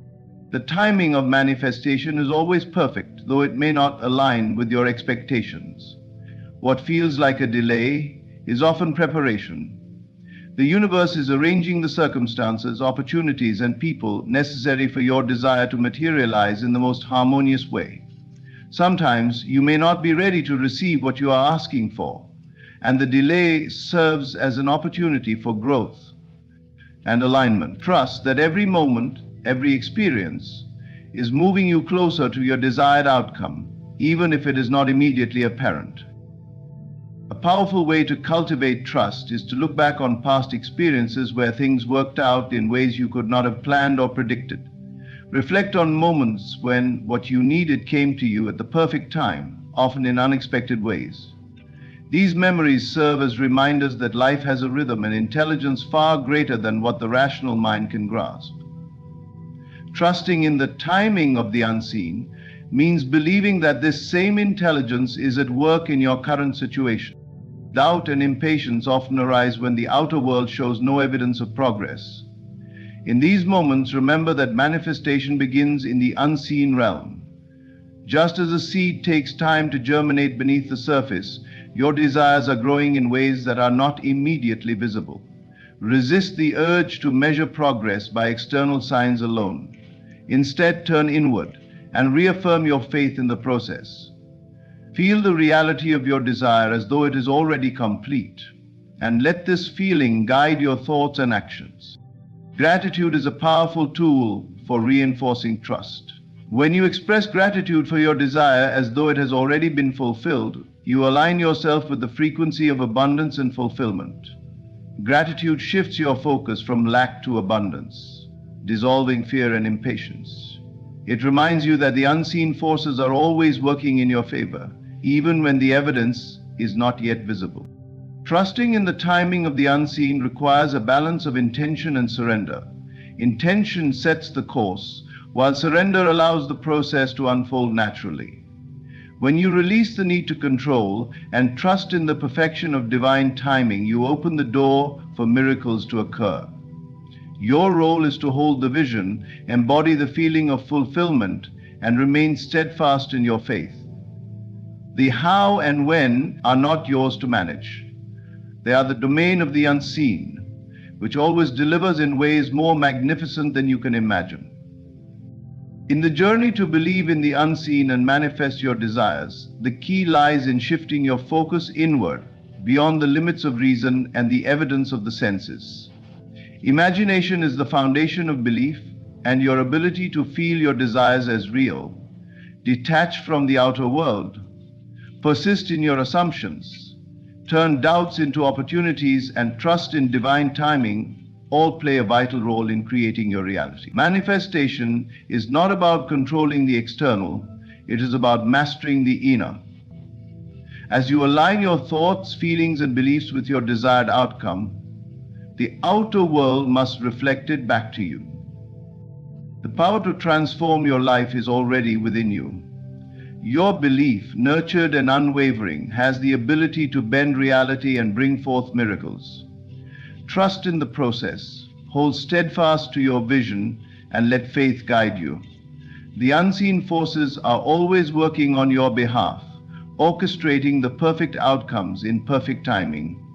The timing of manifestation is always perfect, though it may not align with your expectations. What feels like a delay is often preparation. The universe is arranging the circumstances, opportunities, and people necessary for your desire to materialize in the most harmonious way. Sometimes you may not be ready to receive what you are asking for, and the delay serves as an opportunity for growth and alignment. Trust that every moment, every experience is moving you closer to your desired outcome, even if it is not immediately apparent. A powerful way to cultivate trust is to look back on past experiences where things worked out in ways you could not have planned or predicted. Reflect on moments when what you needed came to you at the perfect time, often in unexpected ways. These memories serve as reminders that life has a rhythm and intelligence far greater than what the rational mind can grasp. Trusting in the timing of the unseen means believing that this same intelligence is at work in your current situation. Doubt and impatience often arise when the outer world shows no evidence of progress. In these moments, remember that manifestation begins in the unseen realm. Just as a seed takes time to germinate beneath the surface, your desires are growing in ways that are not immediately visible. Resist the urge to measure progress by external signs alone. Instead, turn inward and reaffirm your faith in the process. Feel the reality of your desire as though it is already complete, and let this feeling guide your thoughts and actions. Gratitude is a powerful tool for reinforcing trust. When you express gratitude for your desire as though it has already been fulfilled, you align yourself with the frequency of abundance and fulfillment. Gratitude shifts your focus from lack to abundance, dissolving fear and impatience. It reminds you that the unseen forces are always working in your favor, even when the evidence is not yet visible. Trusting in the timing of the unseen requires a balance of intention and surrender. Intention sets the course, while surrender allows the process to unfold naturally. When you release the need to control and trust in the perfection of divine timing, you open the door for miracles to occur. Your role is to hold the vision, embody the feeling of fulfillment, and remain steadfast in your faith. The how and when are not yours to manage. They are the domain of the unseen, which always delivers in ways more magnificent than you can imagine. In the journey to believe in the unseen and manifest your desires, the key lies in shifting your focus inward, beyond the limits of reason and the evidence of the senses. Imagination is the foundation of belief, and your ability to feel your desires as real, detach from the outer world, persist in your assumptions, turn doubts into opportunities, and trust in divine timing all play a vital role in creating your reality. Manifestation is not about controlling the external, it is about mastering the inner. As you align your thoughts, feelings, and beliefs with your desired outcome, the outer world must reflect it back to you. The power to transform your life is already within you. Your belief, nurtured and unwavering, has the ability to bend reality and bring forth miracles. Trust in the process, hold steadfast to your vision, and let faith guide you. The unseen forces are always working on your behalf, orchestrating the perfect outcomes in perfect timing.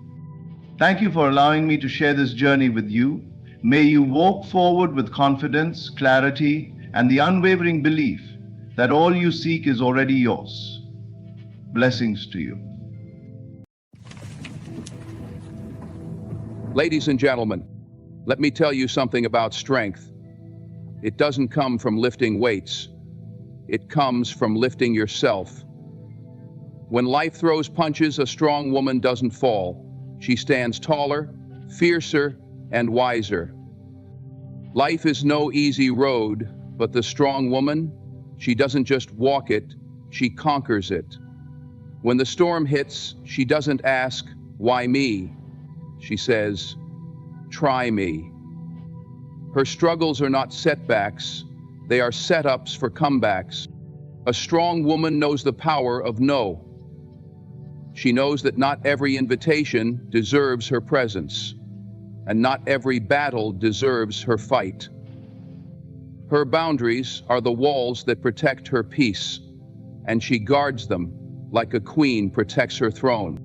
Thank you for allowing me to share this journey with you. May you walk forward with confidence, clarity, and the unwavering belief that all you seek is already yours. Blessings to you. Ladies and gentlemen, let me tell you something about strength. It doesn't come from lifting weights. It comes from lifting yourself. When life throws punches, a strong woman doesn't fall. She stands taller, fiercer, and wiser. Life is no easy road, but the strong woman, she doesn't just walk it, she conquers it. When the storm hits, she doesn't ask, "Why me?" She says, "Try me." Her struggles are not setbacks, they are setups for comebacks. A strong woman knows the power of no. She knows that not every invitation deserves her presence, and not every battle deserves her fight. Her boundaries are the walls that protect her peace, and she guards them like a queen protects her throne.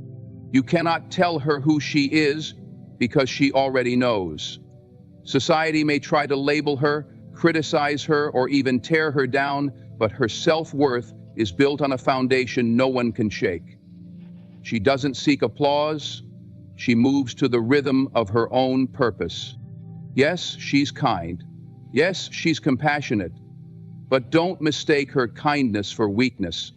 You cannot tell her who she is because she already knows. Society may try to label her, criticize her, or even tear her down, but her self-worth is built on a foundation no one can shake. She doesn't seek applause. She moves to the rhythm of her own purpose. Yes, she's kind. Yes, she's compassionate. But don't mistake her kindness for weakness.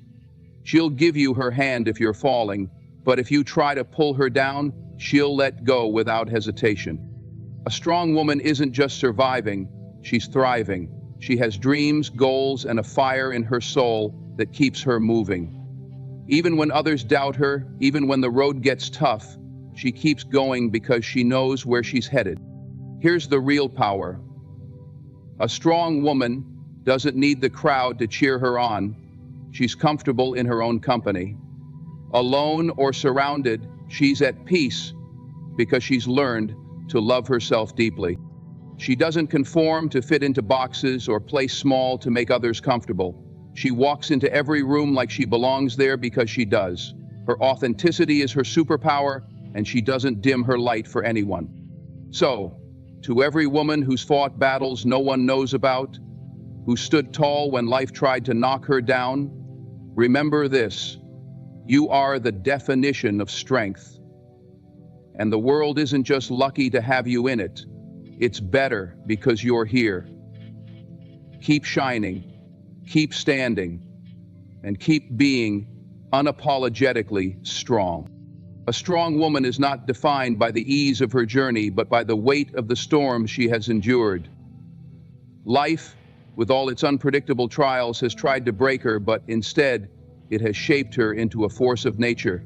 She'll give you her hand if you're falling, but if you try to pull her down, she'll let go without hesitation. A strong woman isn't just surviving, she's thriving. She has dreams, goals, and a fire in her soul that keeps her moving. Even when others doubt her, even when the road gets tough, she keeps going because she knows where she's headed. Here's the real power. A strong woman doesn't need the crowd to cheer her on. She's comfortable in her own company. Alone or surrounded, she's at peace because she's learned to love herself deeply. She doesn't conform to fit into boxes or play small to make others comfortable. She walks into every room like she belongs there because she does. Her authenticity is her superpower, and she doesn't dim her light for anyone. So, to every woman who's fought battles no one knows about, who stood tall when life tried to knock her down, remember this: you are the definition of strength. And the world isn't just lucky to have you in it, it's better because you're here. Keep shining, keep standing, and keep being unapologetically strong. A strong woman is not defined by the ease of her journey, but by the weight of the storms she has endured. Life, with all its unpredictable trials, has tried to break her, but instead, it has shaped her into a force of nature.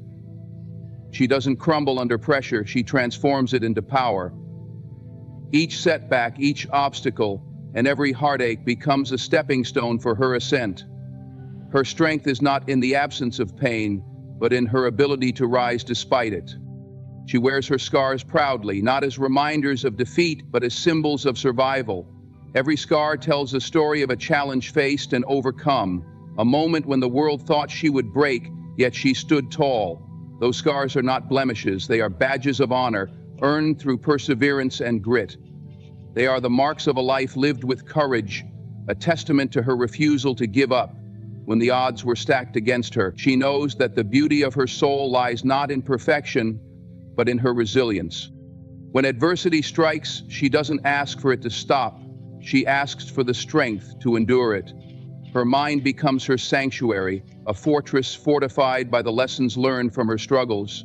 She doesn't crumble under pressure, she transforms it into power. Each setback, each obstacle, and every heartache becomes a stepping stone for her ascent. Her strength is not in the absence of pain, but in her ability to rise despite it. She wears her scars proudly, not as reminders of defeat, but as symbols of survival. Every scar tells a story of a challenge faced and overcome, a moment when the world thought she would break, yet she stood tall. Those scars are not blemishes, they are badges of honor, earned through perseverance and grit. They are the marks of a life lived with courage, a testament to her refusal to give up. When the odds were stacked against her, she knows that the beauty of her soul lies not in perfection, but in her resilience. When adversity strikes, she doesn't ask for it to stop. She asks for the strength to endure it. Her mind becomes her sanctuary, a fortress fortified by the lessons learned from her struggles.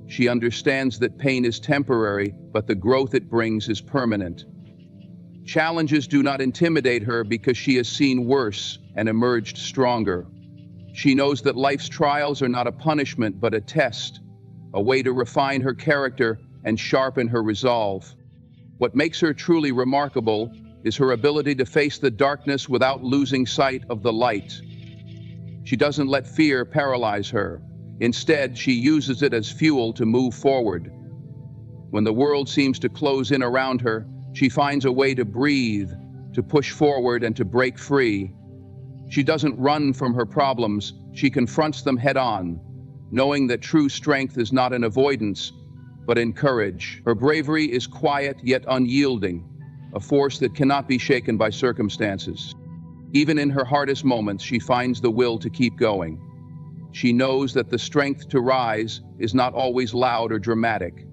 She understands that pain is temporary, but the growth it brings is permanent. Challenges do not intimidate her because she has seen worse and emerged stronger. She knows that life's trials are not a punishment but a test, a way to refine her character and sharpen her resolve. What makes her truly remarkable is her ability to face the darkness without losing sight of the light. She doesn't let fear paralyze her. Instead, she uses it as fuel to move forward. When the world seems to close in around her, she finds a way to breathe, to push forward, and to break free. She doesn't run from her problems, she confronts them head-on, knowing that true strength is not in avoidance, but in courage. Her bravery is quiet yet unyielding, a force that cannot be shaken by circumstances. Even in her hardest moments, she finds the will to keep going. She knows that the strength to rise is not always loud or dramatic.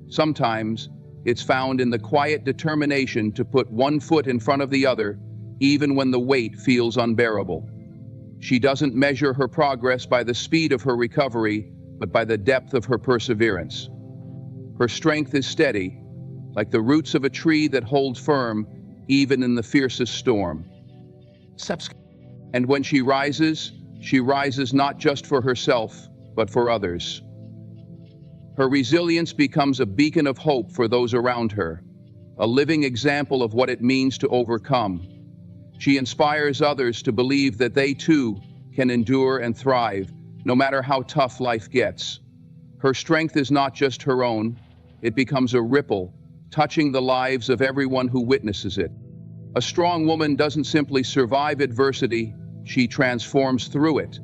Sometimes, it's found in the quiet determination to put one foot in front of the other, even when the weight feels unbearable. She doesn't measure her progress by the speed of her recovery, but by the depth of her perseverance. Her strength is steady, like the roots of a tree that hold firm even in the fiercest storm. And when she rises not just for herself, but for others. Her resilience becomes a beacon of hope for those around her, a living example of what it means to overcome. She inspires others to believe that they too can endure and thrive, no matter how tough life gets. Her strength is not just her own, it becomes a ripple, touching the lives of everyone who witnesses it. A strong woman doesn't simply survive adversity, she transforms through it.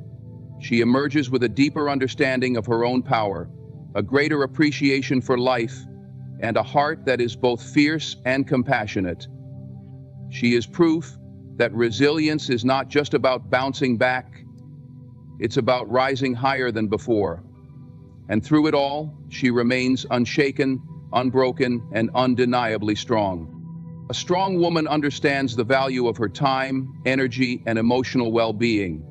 She emerges with a deeper understanding of her own power, a greater appreciation for life, and a heart that is both fierce and compassionate. She is proof that resilience is not just about bouncing back, it's about rising higher than before. And through it all, she remains unshaken, unbroken, and undeniably strong. A strong woman understands the value of her time, energy, and emotional well-being.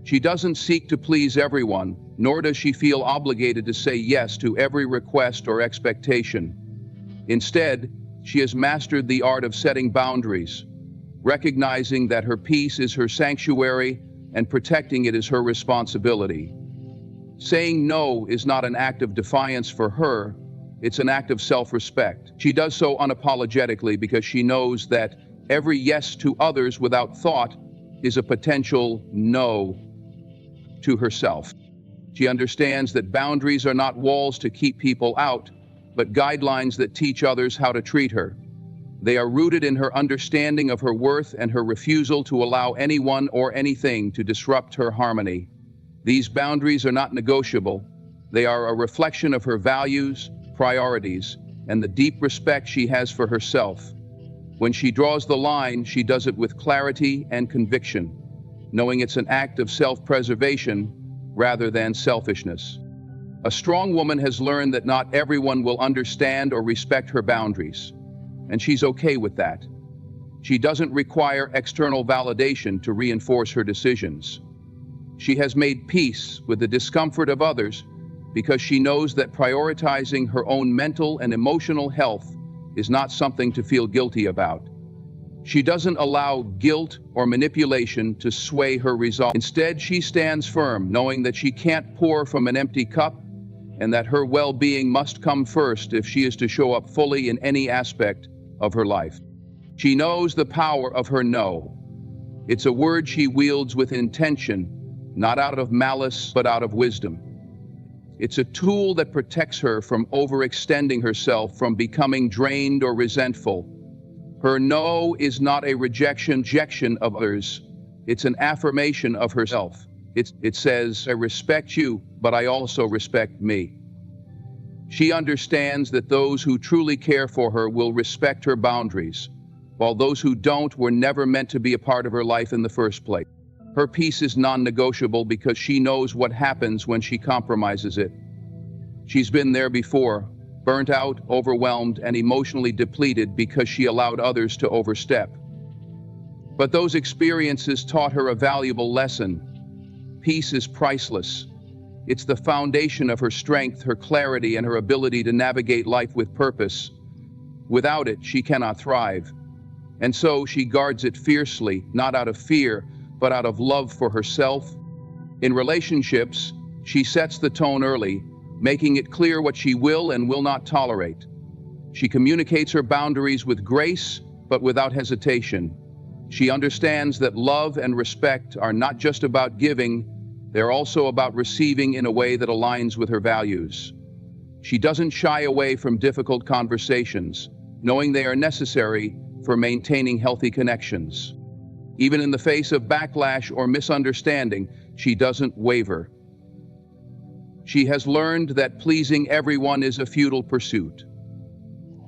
She doesn't seek to please everyone, nor does she feel obligated to say yes to every request or expectation. Instead, she has mastered the art of setting boundaries, recognizing that her peace is her sanctuary and protecting it is her responsibility. Saying no is not an act of defiance for her, it's an act of self-respect. She does so unapologetically because she knows that every yes to others without thought is a potential no to herself. She understands that boundaries are not walls to keep people out, but guidelines that teach others how to treat her. They are rooted in her understanding of her worth and her refusal to allow anyone or anything to disrupt her harmony. These boundaries are not negotiable. They are a reflection of her values, priorities, and the deep respect she has for herself. When she draws the line, she does it with clarity and conviction, knowing it's an act of self-preservation rather than selfishness. A strong woman has learned that not everyone will understand or respect her boundaries, and she's okay with that. She doesn't require external validation to reinforce her decisions. She has made peace with the discomfort of others because she knows that prioritizing her own mental and emotional health is not something to feel guilty about. She doesn't allow guilt or manipulation to sway her resolve. Instead, she stands firm, knowing that she can't pour from an empty cup and that her well-being must come first if she is to show up fully in any aspect of her life. She knows the power of her no. It's a word she wields with intention, not out of malice, but out of wisdom. It's a tool that protects her from overextending herself, from becoming drained or resentful. Her no is not a rejection of others. It's an affirmation of herself. It says, I respect you, but I also respect me. She understands that those who truly care for her will respect her boundaries, while those who don't were never meant to be a part of her life in the first place. Her peace is non-negotiable because she knows what happens when she compromises it. She's been there before, burnt out, overwhelmed, and emotionally depleted because she allowed others to overstep. But those experiences taught her a valuable lesson. Peace is priceless. It's the foundation of her strength, her clarity, and her ability to navigate life with purpose. Without it, she cannot thrive. And so she guards it fiercely, not out of fear, but out of love for herself. In relationships, she sets the tone early, making it clear what she will and will not tolerate. She communicates her boundaries with grace, but without hesitation. She understands that love and respect are not just about giving, they're also about receiving in a way that aligns with her values. She doesn't shy away from difficult conversations, knowing they are necessary for maintaining healthy connections. Even in the face of backlash or misunderstanding, she doesn't waver. She has learned that pleasing everyone is a futile pursuit,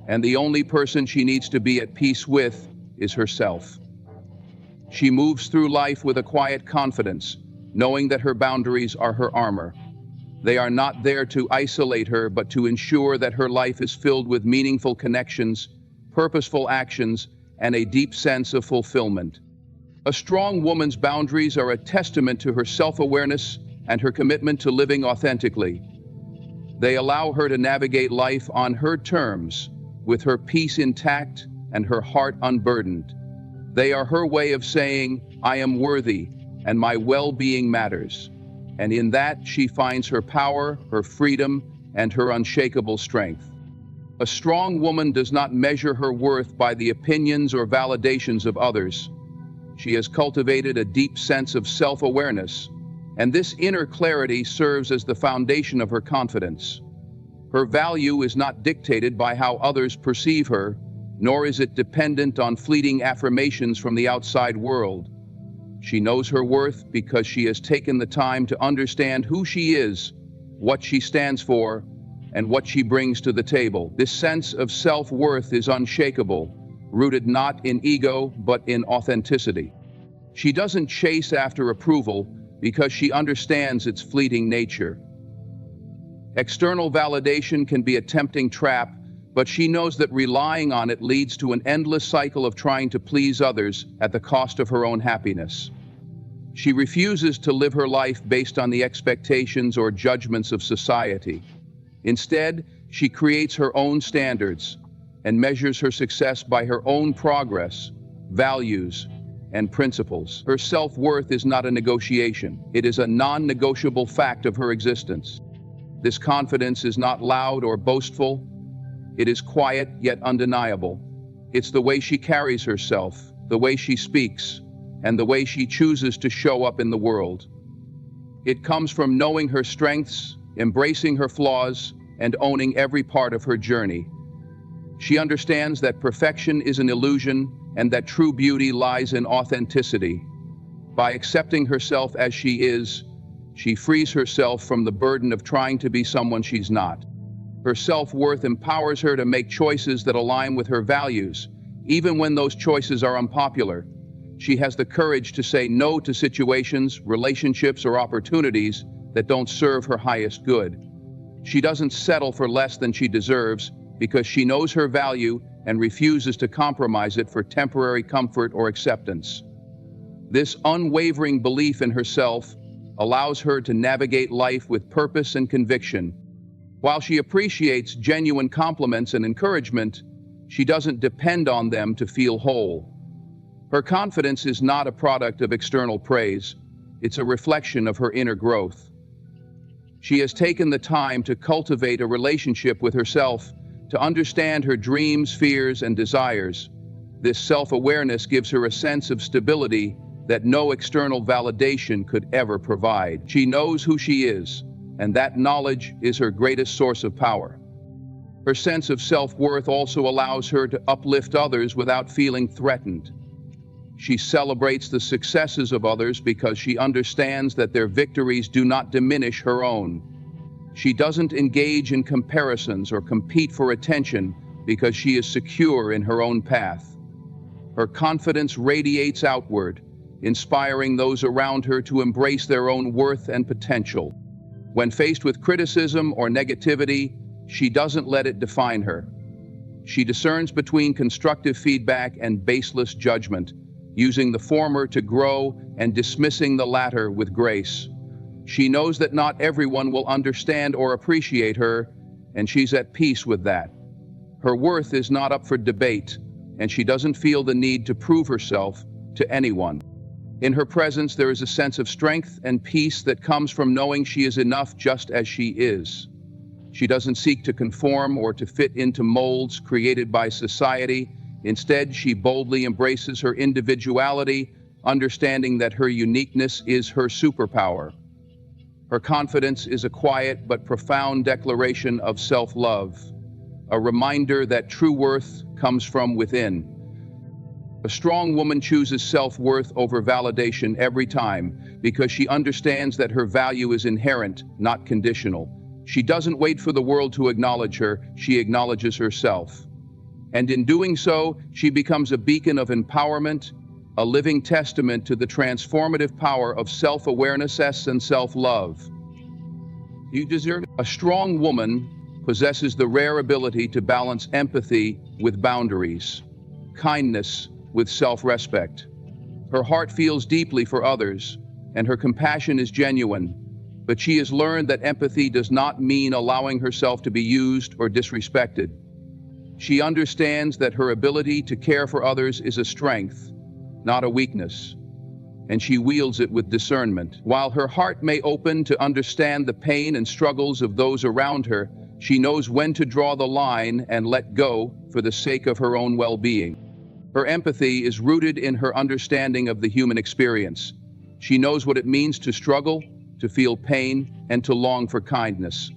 and the only person she needs to be at peace with is herself. She moves through life with a quiet confidence, knowing that her boundaries are her armor. They are not there to isolate her, but to ensure that her life is filled with meaningful connections, purposeful actions, and a deep sense of fulfillment. A strong woman's boundaries are a testament to her self-awareness and her commitment to living authentically. They allow her to navigate life on her terms, with her peace intact and her heart unburdened. They are her way of saying, I am worthy, and my well-being matters. And in that, she finds her power, her freedom, and her unshakable strength. A strong woman does not measure her worth by the opinions or validations of others. She has cultivated a deep sense of self-awareness, and this inner clarity serves as the foundation of her confidence. Her value is not dictated by how others perceive her, nor is it dependent on fleeting affirmations from the outside world. She knows her worth because she has taken the time to understand who she is, what she stands for, and what she brings to the table. This sense of self-worth is unshakable, rooted not in ego, but in authenticity. She doesn't chase after approval because she understands its fleeting nature. External validation can be a tempting trap, but she knows that relying on it leads to an endless cycle of trying to please others at the cost of her own happiness. She refuses to live her life based on the expectations or judgments of society. Instead, she creates her own standards and measures her success by her own progress, values, and principles. Her self-worth is not a negotiation. It is a non-negotiable fact of her existence. This confidence is not loud or boastful. It is quiet yet undeniable. It's the way she carries herself, the way she speaks, and the way she chooses to show up in the world. It comes from knowing her strengths, embracing her flaws, and owning every part of her journey. She understands that perfection is an illusion and that true beauty lies in authenticity. By accepting herself as she is, she frees herself from the burden of trying to be someone she's not. Her self-worth empowers her to make choices that align with her values, even when those choices are unpopular. She has the courage to say no to situations, relationships, or opportunities that don't serve her highest good. She doesn't settle for less than she deserves because she knows her value and refuses to compromise it for temporary comfort or acceptance. This unwavering belief in herself allows her to navigate life with purpose and conviction. While she appreciates genuine compliments and encouragement, she doesn't depend on them to feel whole. Her confidence is not a product of external praise. It's a reflection of her inner growth. She has taken the time to cultivate a relationship with herself, to understand her dreams, fears, and desires. This self-awareness gives her a sense of stability that no external validation could ever provide. She knows who she is, and that knowledge is her greatest source of power. Her sense of self-worth also allows her to uplift others without feeling threatened. She celebrates the successes of others because she understands that their victories do not diminish her own. She doesn't engage in comparisons or compete for attention because she is secure in her own path. Her confidence radiates outward, inspiring those around her to embrace their own worth and potential. When faced with criticism or negativity, she doesn't let it define her. She discerns between constructive feedback and baseless judgment, using the former to grow and dismissing the latter with grace. She knows that not everyone will understand or appreciate her, and she's at peace with that. Her worth is not up for debate, and she doesn't feel the need to prove herself to anyone. In her presence, there is a sense of strength and peace that comes from knowing she is enough just as she is. She doesn't seek to conform or to fit into molds created by society. Instead, she boldly embraces her individuality, understanding that her uniqueness is her superpower. Her confidence is a quiet but profound declaration of self-love, a reminder that true worth comes from within. A strong woman chooses self-worth over validation every time because she understands that her value is inherent, not conditional. She doesn't wait for the world to acknowledge her, she acknowledges herself. And in doing so, she becomes a beacon of empowerment, a living testament to the transformative power of self-awareness and self-love. You deserve it. A strong woman possesses the rare ability to balance empathy with boundaries, kindness with self-respect. Her heart feels deeply for others, and her compassion is genuine, but she has learned that empathy does not mean allowing herself to be used or disrespected. She understands that her ability to care for others is a strength, not a weakness, and she wields it with discernment. While her heart may open to understand the pain and struggles of those around her, she knows when to draw the line and let go for the sake of her own well-being. Her empathy is rooted in her understanding of the human experience. She knows what it means to struggle, to feel pain, and to long for kindness.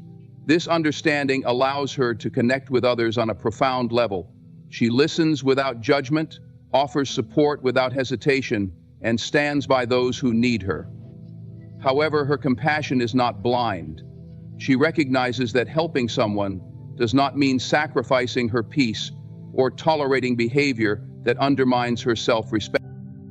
This understanding allows her to connect with others on a profound level. She listens without judgment, offers support without hesitation, and stands by those who need her. However, her compassion is not blind. She recognizes that helping someone does not mean sacrificing her peace or tolerating behavior that undermines her self-respect.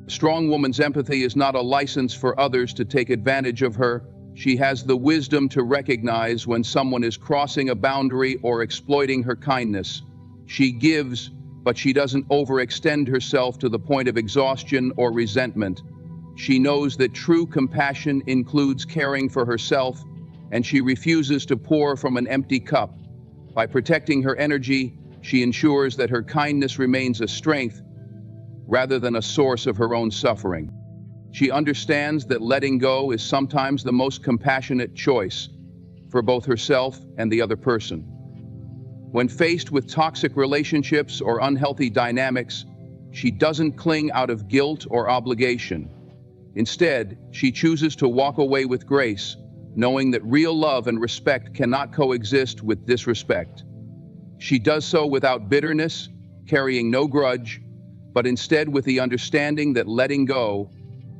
A strong woman's empathy is not a license for others to take advantage of her. She has the wisdom to recognize when someone is crossing a boundary or exploiting her kindness. She gives, but she doesn't overextend herself to the point of exhaustion or resentment. She knows that true compassion includes caring for herself, and she refuses to pour from an empty cup. By protecting her energy, she ensures that her kindness remains a strength rather than a source of her own suffering. She understands that letting go is sometimes the most compassionate choice for both herself and the other person. When faced with toxic relationships or unhealthy dynamics, she doesn't cling out of guilt or obligation. Instead, she chooses to walk away with grace, knowing that real love and respect cannot coexist with disrespect. She does so without bitterness, carrying no grudge, but instead with the understanding that letting go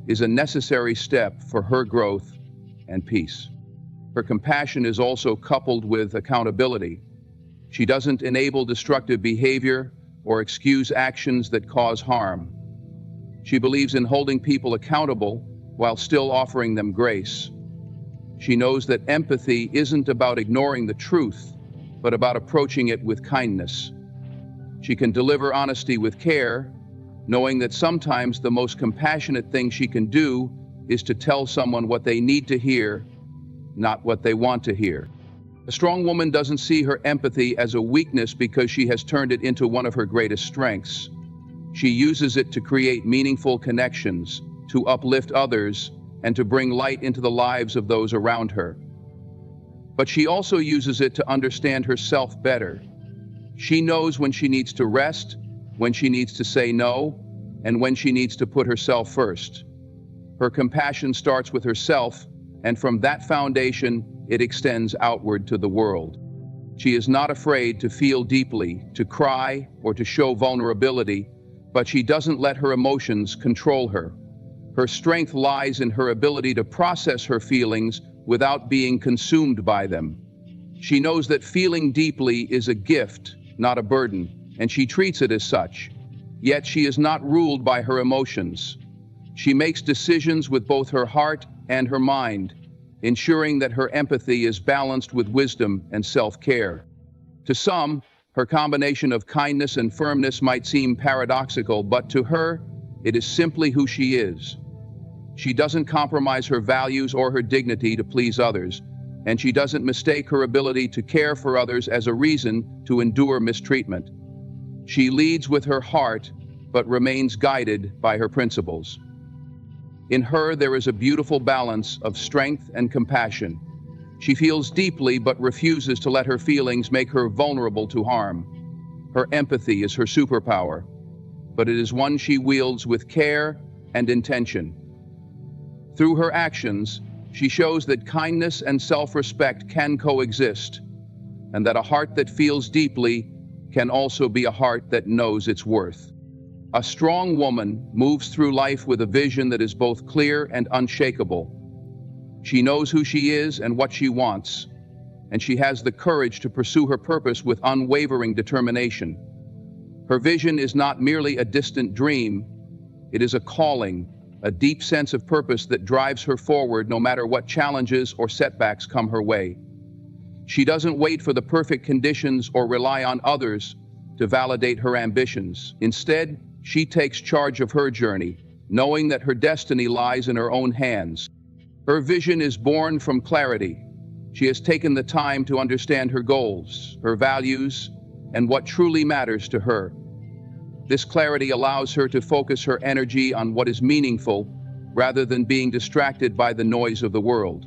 is a necessary step for her growth and peace. Her compassion is also coupled with accountability. She doesn't enable destructive behavior or excuse actions that cause harm. She believes in holding people accountable while still offering them grace. She knows that empathy isn't about ignoring the truth, but about approaching it with kindness. She can deliver honesty with care, knowing that sometimes the most compassionate thing she can do is to tell someone what they need to hear, not what they want to hear. A strong woman doesn't see her empathy as a weakness because she has turned it into one of her greatest strengths. She uses it to create meaningful connections, to uplift others, and to bring light into the lives of those around her. But she also uses it to understand herself better. She knows when she needs to rest, when she needs to say no, and when she needs to put herself first. Her compassion starts with herself and from that foundation, it extends outward to the world. She is not afraid to feel deeply, to cry, or to show vulnerability, but she doesn't let her emotions control her. Her strength lies in her ability to process her feelings without being consumed by them. She knows that feeling deeply is a gift, not a burden, and she treats it as such. Yet she is not ruled by her emotions. She makes decisions with both her heart and her mind, ensuring that her empathy is balanced with wisdom and self-care. To some, her combination of kindness and firmness might seem paradoxical, but to her, it is simply who she is. She doesn't compromise her values or her dignity to please others, and she doesn't mistake her ability to care for others as a reason to endure mistreatment. She leads with her heart, but remains guided by her principles. In her, there is a beautiful balance of strength and compassion. She feels deeply but refuses to let her feelings make her vulnerable to harm. Her empathy is her superpower, but it is one she wields with care and intention. Through her actions, she shows that kindness and self-respect can coexist, and that a heart that feels deeply can also be a heart that knows its worth. A strong woman moves through life with a vision that is both clear and unshakable. She knows who she is and what she wants, and she has the courage to pursue her purpose with unwavering determination. Her vision is not merely a distant dream, it is a calling, a deep sense of purpose that drives her forward no matter what challenges or setbacks come her way. She doesn't wait for the perfect conditions or rely on others to validate her ambitions. Instead, she takes charge of her journey, knowing that her destiny lies in her own hands. Her vision is born from clarity. She has taken the time to understand her goals, her values, and what truly matters to her. This clarity allows her to focus her energy on what is meaningful rather than being distracted by the noise of the world.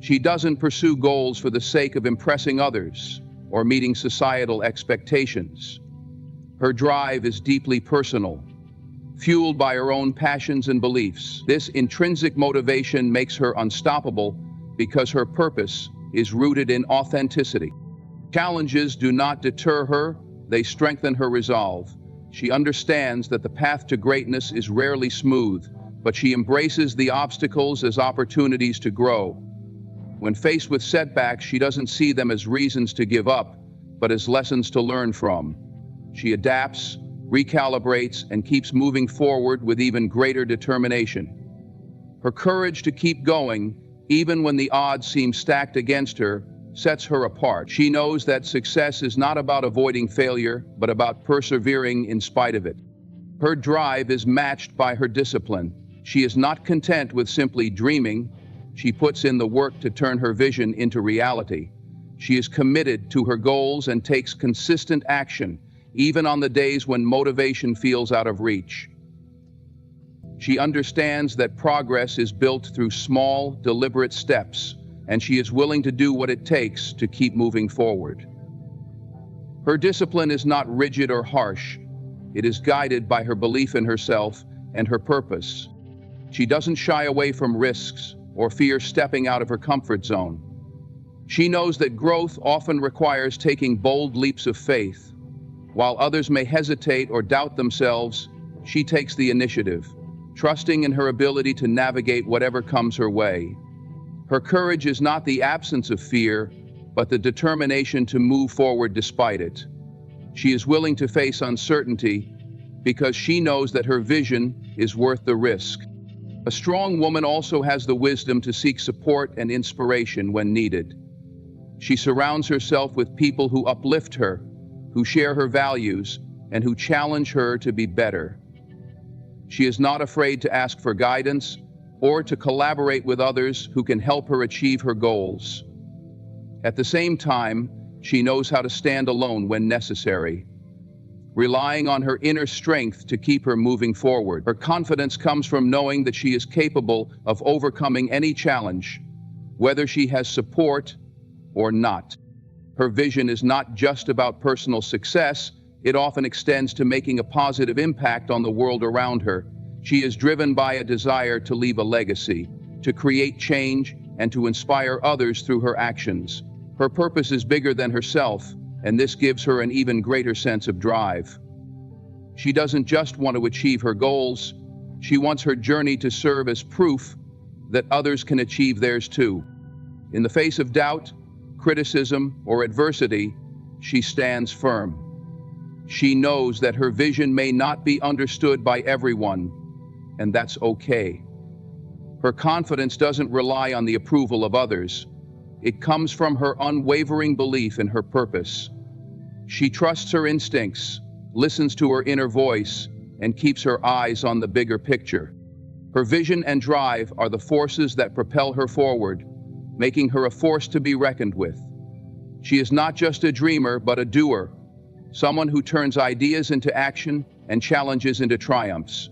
She doesn't pursue goals for the sake of impressing others or meeting societal expectations. Her drive is deeply personal, fueled by her own passions and beliefs. This intrinsic motivation makes her unstoppable because her purpose is rooted in authenticity. Challenges do not deter her, they strengthen her resolve. She understands that the path to greatness is rarely smooth, but she embraces the obstacles as opportunities to grow. When faced with setbacks, she doesn't see them as reasons to give up, but as lessons to learn from. She adapts, recalibrates, and keeps moving forward with even greater determination. Her courage to keep going, even when the odds seem stacked against her, sets her apart. She knows that success is not about avoiding failure, but about persevering in spite of it. Her drive is matched by her discipline. She is not content with simply dreaming. She puts in the work to turn her vision into reality. She is committed to her goals and takes consistent action, even on the days when motivation feels out of reach. She understands that progress is built through small, deliberate steps, and she is willing to do what it takes to keep moving forward. Her discipline is not rigid or harsh. It is guided by her belief in herself and her purpose. She doesn't shy away from risks or fear stepping out of her comfort zone. She knows that growth often requires taking bold leaps of faith. While others may hesitate or doubt themselves, she takes the initiative, trusting in her ability to navigate whatever comes her way. Her courage is not the absence of fear, but the determination to move forward despite it. She is willing to face uncertainty because she knows that her vision is worth the risk. A strong woman also has the wisdom to seek support and inspiration when needed. She surrounds herself with people who uplift her, who share her values, and who challenge her to be better. She is not afraid to ask for guidance or to collaborate with others who can help her achieve her goals. At the same time, she knows how to stand alone when necessary, relying on her inner strength to keep her moving forward. Her confidence comes from knowing that she is capable of overcoming any challenge, whether she has support or not. Her vision is not just about personal success, it often extends to making a positive impact on the world around her. She is driven by a desire to leave a legacy, to create change, and to inspire others through her actions. Her purpose is bigger than herself, and this gives her an even greater sense of drive. She doesn't just want to achieve her goals, she wants her journey to serve as proof that others can achieve theirs too. In the face of doubt, criticism, or adversity, she stands firm. She knows that her vision may not be understood by everyone, and that's okay. Her confidence doesn't rely on the approval of others. It comes from her unwavering belief in her purpose. She trusts her instincts, listens to her inner voice, and keeps her eyes on the bigger picture. Her vision and drive are the forces that propel her forward, making her a force to be reckoned with. She is not just a dreamer, but a doer, someone who turns ideas into action and challenges into triumphs.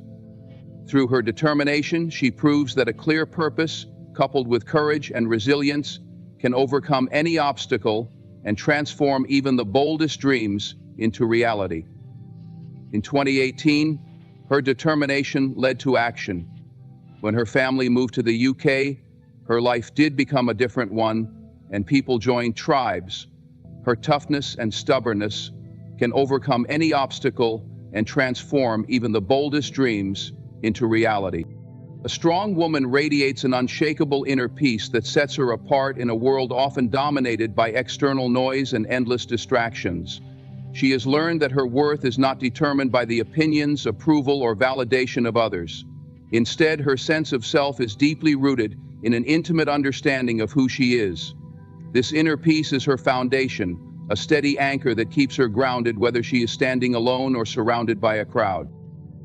Through her determination, she proves that a clear purpose, coupled with courage and resilience, can overcome any obstacle and transform even the boldest dreams into reality. In 2018, her determination led to action. When her family moved to the UK, her life did become a different one, and people joined tribes. Her toughness and stubbornness can overcome any obstacle and transform even the boldest dreams into reality. A strong woman radiates an unshakable inner peace that sets her apart in a world often dominated by external noise and endless distractions. She has learned that her worth is not determined by the opinions, approval, or validation of others. Instead, her sense of self is deeply rooted in an intimate understanding of who she is. This inner peace is her foundation, a steady anchor that keeps her grounded whether she is standing alone or surrounded by a crowd.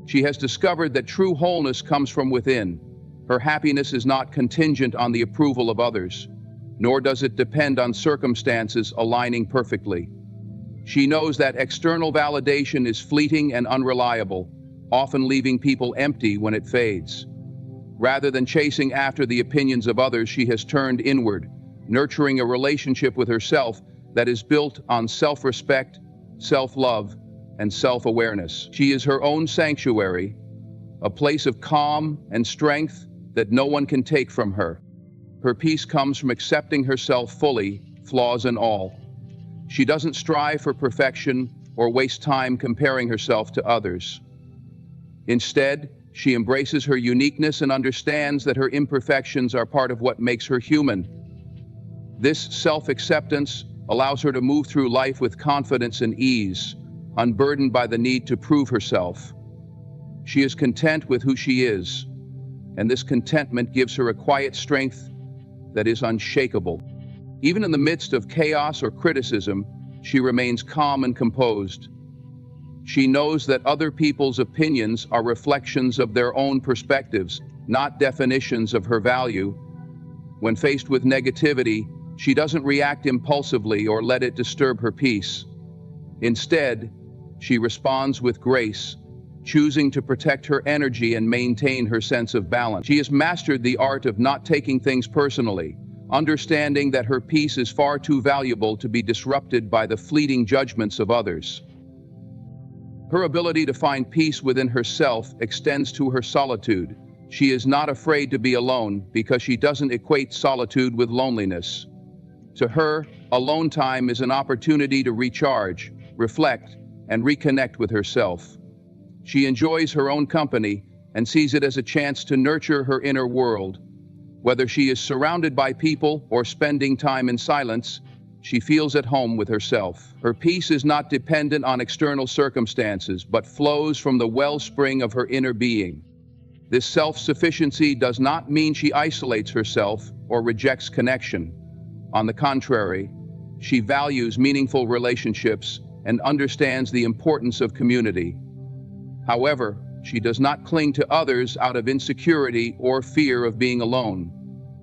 She has discovered that true wholeness comes from within. Her happiness is not contingent on the approval of others, nor does it depend on circumstances aligning perfectly. She knows that external validation is fleeting and unreliable, often leaving people empty when it fades. Rather than chasing after the opinions of others, she has turned inward, nurturing a relationship with herself that is built on self-respect, self-love, and self-awareness. She is her own sanctuary, a place of calm and strength that no one can take from her. Her peace comes from accepting herself fully, flaws and all. She doesn't strive for perfection or waste time comparing herself to others. Instead, she embraces her uniqueness and understands that her imperfections are part of what makes her human. This self-acceptance allows her to move through life with confidence and ease, unburdened by the need to prove herself. She is content with who she is, and this contentment gives her a quiet strength that is unshakable. Even in the midst of chaos or criticism, she remains calm and composed. She knows that other people's opinions are reflections of their own perspectives, not definitions of her value. When faced with negativity, she doesn't react impulsively or let it disturb her peace. Instead, she responds with grace, choosing to protect her energy and maintain her sense of balance. She has mastered the art of not taking things personally, understanding that her peace is far too valuable to be disrupted by the fleeting judgments of others. Her ability to find peace within herself extends to her solitude. She is not afraid to be alone because she doesn't equate solitude with loneliness. To her, alone time is an opportunity to recharge, reflect, and reconnect with herself. She enjoys her own company and sees it as a chance to nurture her inner world. Whether she is surrounded by people or spending time in silence, she feels at home with herself. Her peace is not dependent on external circumstances, but flows from the wellspring of her inner being. This self-sufficiency does not mean she isolates herself or rejects connection. On the contrary, she values meaningful relationships and understands the importance of community. However, she does not cling to others out of insecurity or fear of being alone.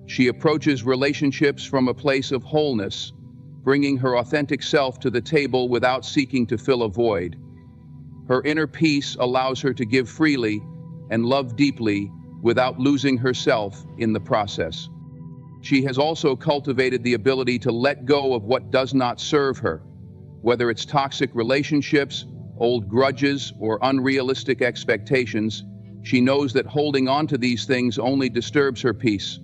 She approaches relationships from a place of wholeness, bringing her authentic self to the table without seeking to fill a void. Her inner peace allows her to give freely and love deeply without losing herself in the process. She has also cultivated the ability to let go of what does not serve her, whether it's toxic relationships, old grudges, or unrealistic expectations. She knows that holding on to these things only disturbs her peace.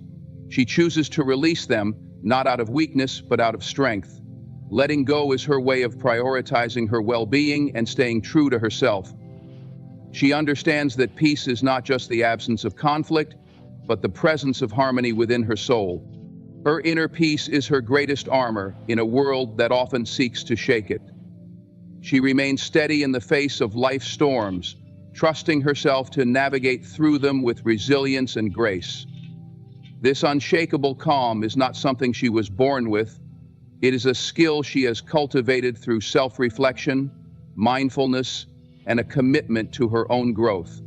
She chooses to release them, not out of weakness, but out of strength. Letting go is her way of prioritizing her well-being and staying true to herself. She understands that peace is not just the absence of conflict, but the presence of harmony within her soul. Her inner peace is her greatest armor in a world that often seeks to shake it. She remains steady in the face of life's storms, trusting herself to navigate through them with resilience and grace. This unshakable calm is not something she was born with. It is a skill she has cultivated through self-reflection, mindfulness, and a commitment to her own growth.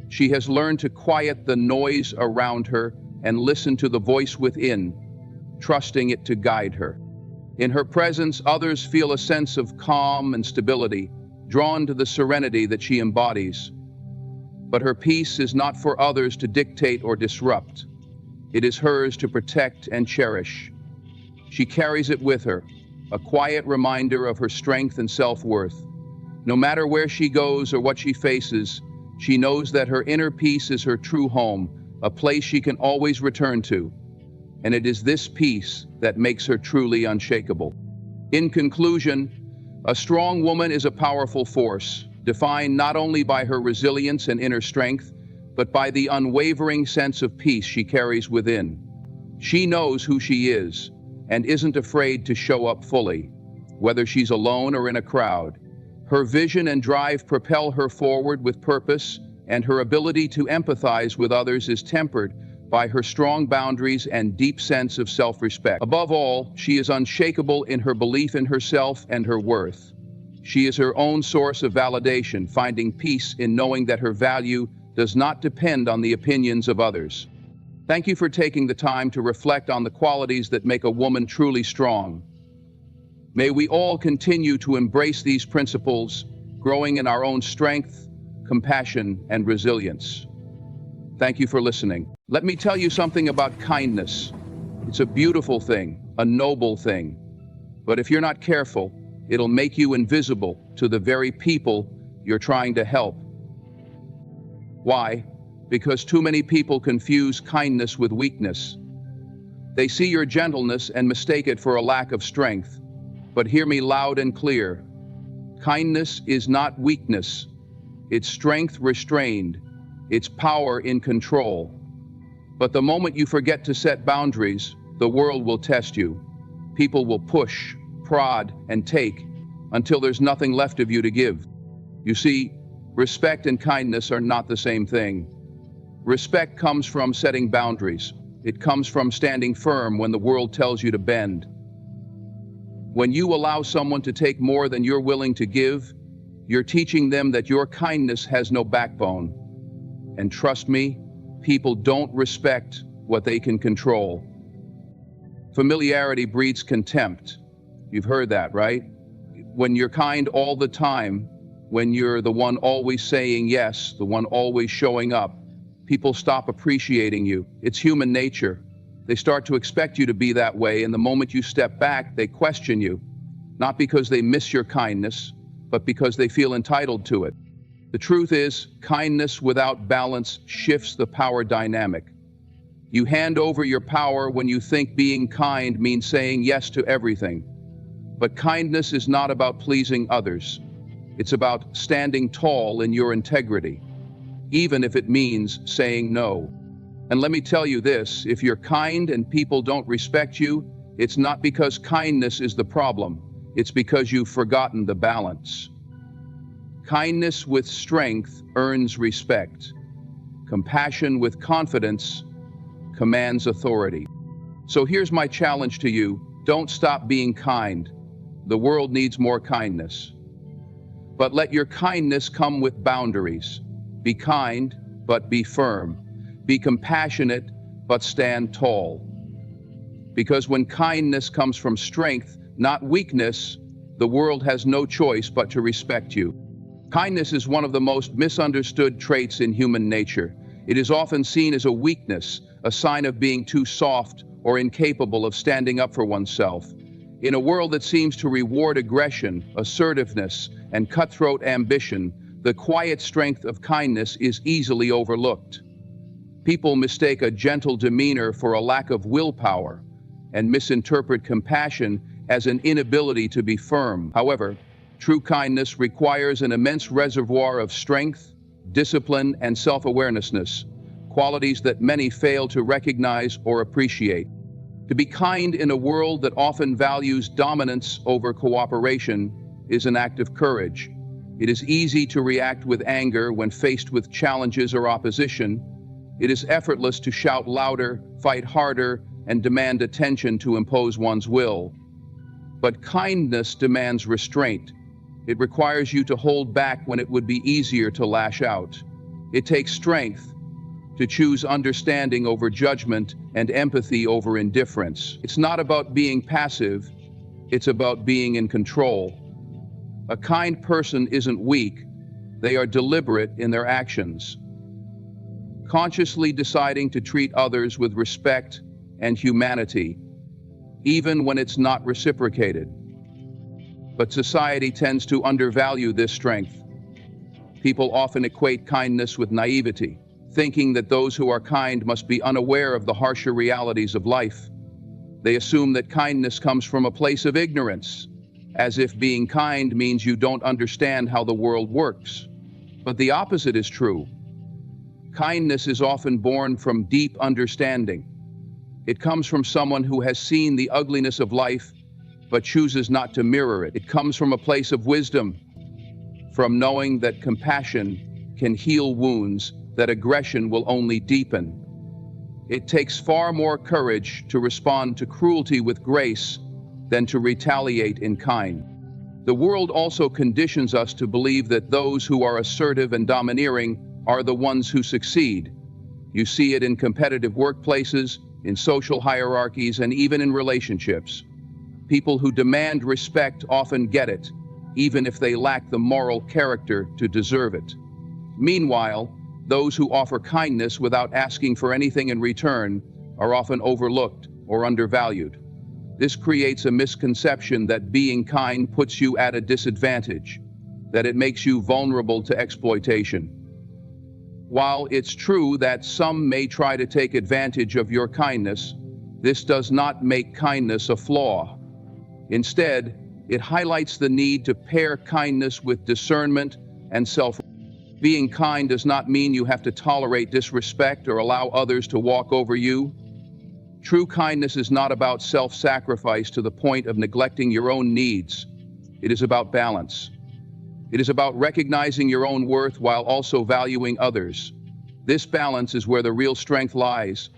She has learned to quiet the noise around her and listen to the voice within, trusting it to guide her. In her presence, others feel a sense of calm and stability, drawn to the serenity that she embodies. But her peace is not for others to dictate or disrupt. It is hers to protect and cherish. She carries it with her, a quiet reminder of her strength and self-worth. No matter where she goes or what she faces, she knows that her inner peace is her true home, a place she can always return to. And it is this peace that makes her truly unshakable. In conclusion, a strong woman is a powerful force, defined not only by her resilience and inner strength, but by the unwavering sense of peace she carries within. She knows who she is and isn't afraid to show up fully, whether she's alone or in a crowd. Her vision and drive propel her forward with purpose, and her ability to empathize with others is tempered by her strong boundaries and deep sense of self-respect. Above all, she is unshakable in her belief in herself and her worth. She is her own source of validation, finding peace in knowing that her value does not depend on the opinions of others. Thank you for taking the time to reflect on the qualities that make a woman truly strong. May we all continue to embrace these principles, growing in our own strength, compassion, and resilience. Thank you for listening. Let me tell you something about kindness. It's a beautiful thing, a noble thing. But if you're not careful, it'll make you invisible to the very people you're trying to help. Why? Because too many people confuse kindness with weakness. They see your gentleness and mistake it for a lack of strength. But hear me loud and clear. Kindness is not weakness. It's strength restrained. It's power in control. But the moment you forget to set boundaries, the world will test you. People will push, prod, and take until there's nothing left of you to give. You see, respect and kindness are not the same thing. Respect comes from setting boundaries. It comes from standing firm when the world tells you to bend. When you allow someone to take more than you're willing to give, you're teaching them that your kindness has no backbone. And trust me, people don't respect what they can control. Familiarity breeds contempt. You've heard that, right? When you're kind all the time, when you're the one always saying yes, the one always showing up, people stop appreciating you. It's human nature. They start to expect you to be that way, and the moment you step back, they question you. Not because they miss your kindness, but because they feel entitled to it. The truth is, kindness without balance shifts the power dynamic. You hand over your power when you think being kind means saying yes to everything. But kindness is not about pleasing others. It's about standing tall in your integrity, even if it means saying no. And let me tell you this, if you're kind and people don't respect you, it's not because kindness is the problem. It's because you've forgotten the balance. Kindness with strength earns respect. Compassion with confidence commands authority. So here's my challenge to you. Don't stop being kind. The world needs more kindness. But let your kindness come with boundaries. Be kind, but be firm. Be compassionate, but stand tall. Because when kindness comes from strength, not weakness, the world has no choice but to respect you. Kindness is one of the most misunderstood traits in human nature. It is often seen as a weakness, a sign of being too soft or incapable of standing up for oneself. In a world that seems to reward aggression, assertiveness, and cutthroat ambition, the quiet strength of kindness is easily overlooked. People mistake a gentle demeanor for a lack of willpower and misinterpret compassion as an inability to be firm. However, true kindness requires an immense reservoir of strength, discipline, and self-awareness, qualities that many fail to recognize or appreciate. To be kind in a world that often values dominance over cooperation is an act of courage. It is easy to react with anger when faced with challenges or opposition. It is effortless to shout louder, fight harder, and demand attention to impose one's will. But kindness demands restraint. It requires you to hold back when it would be easier to lash out. It takes strength to choose understanding over judgment and empathy over indifference. It's not about being passive, it's about being in control. A kind person isn't weak, they are deliberate in their actions, consciously deciding to treat others with respect and humanity, even when it's not reciprocated. But society tends to undervalue this strength. People often equate kindness with naivety, thinking that those who are kind must be unaware of the harsher realities of life. They assume that kindness comes from a place of ignorance, as if being kind means you don't understand how the world works. But the opposite is true. Kindness is often born from deep understanding. It comes from someone who has seen the ugliness of life, but chooses not to mirror it. It comes from a place of wisdom, from knowing that compassion can heal wounds that aggression will only deepen. It takes far more courage to respond to cruelty with grace than to retaliate in kind. The world also conditions us to believe that those who are assertive and domineering are the ones who succeed. You see it in competitive workplaces, in social hierarchies, and even in relationships. People who demand respect often get it, even if they lack the moral character to deserve it. Meanwhile, those who offer kindness without asking for anything in return are often overlooked or undervalued. This creates a misconception that being kind puts you at a disadvantage, that it makes you vulnerable to exploitation. While it's true that some may try to take advantage of your kindness, this does not make kindness a flaw. Instead, it highlights the need to pair kindness with discernment and self. Being kind does not mean you have to tolerate disrespect or allow others to walk over you. True kindness is not about self-sacrifice to the point of neglecting your own needs. It is about balance. It is about recognizing your own worth while also valuing others. This balance is where the real strength lies.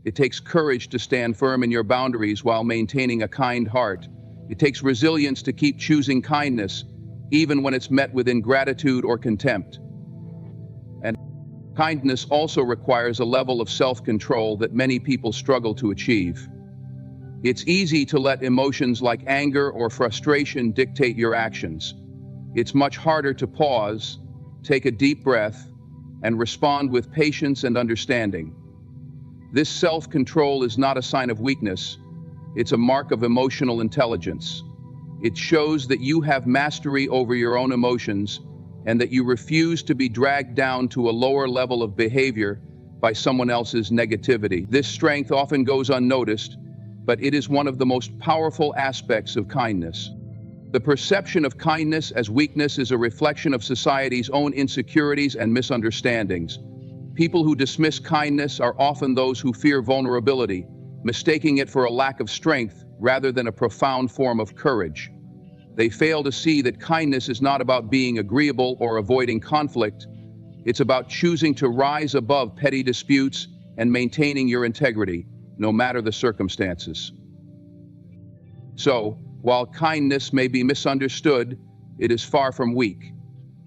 It takes courage to stand firm in your boundaries while maintaining a kind heart. It takes resilience to keep choosing kindness, even when it's met with ingratitude or contempt. And kindness also requires a level of self-control that many people struggle to achieve. It's easy to let emotions like anger or frustration dictate your actions. It's much harder to pause, take a deep breath, and respond with patience and understanding. This self-control is not a sign of weakness. It's a mark of emotional intelligence. It shows that you have mastery over your own emotions and that you refuse to be dragged down to a lower level of behavior by someone else's negativity. This strength often goes unnoticed, but it is one of the most powerful aspects of kindness. The perception of kindness as weakness is a reflection of society's own insecurities and misunderstandings. People who dismiss kindness are often those who fear vulnerability, mistaking it for a lack of strength rather than a profound form of courage. They fail to see that kindness is not about being agreeable or avoiding conflict. It's about choosing to rise above petty disputes and maintaining your integrity, no matter the circumstances. So, while kindness may be misunderstood, it is far from weak.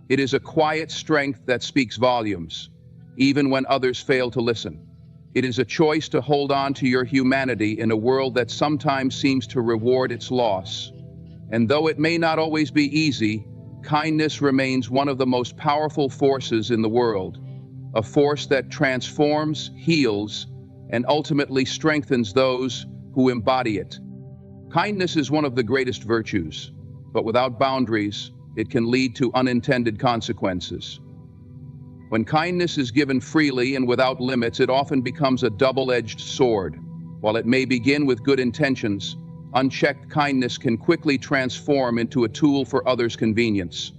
It is a quiet strength that speaks volumes, even when others fail to listen. It is a choice to hold on to your humanity in a world that sometimes seems to reward its loss. And though it may not always be easy, kindness remains one of the most powerful forces in the world, a force that transforms, heals, and ultimately strengthens those who embody it. Kindness is one of the greatest virtues, but without boundaries, it can lead to unintended consequences. When kindness is given freely and without limits, it often becomes a double-edged sword. While it may begin with good intentions, unchecked kindness can quickly transform into a tool for others' convenience.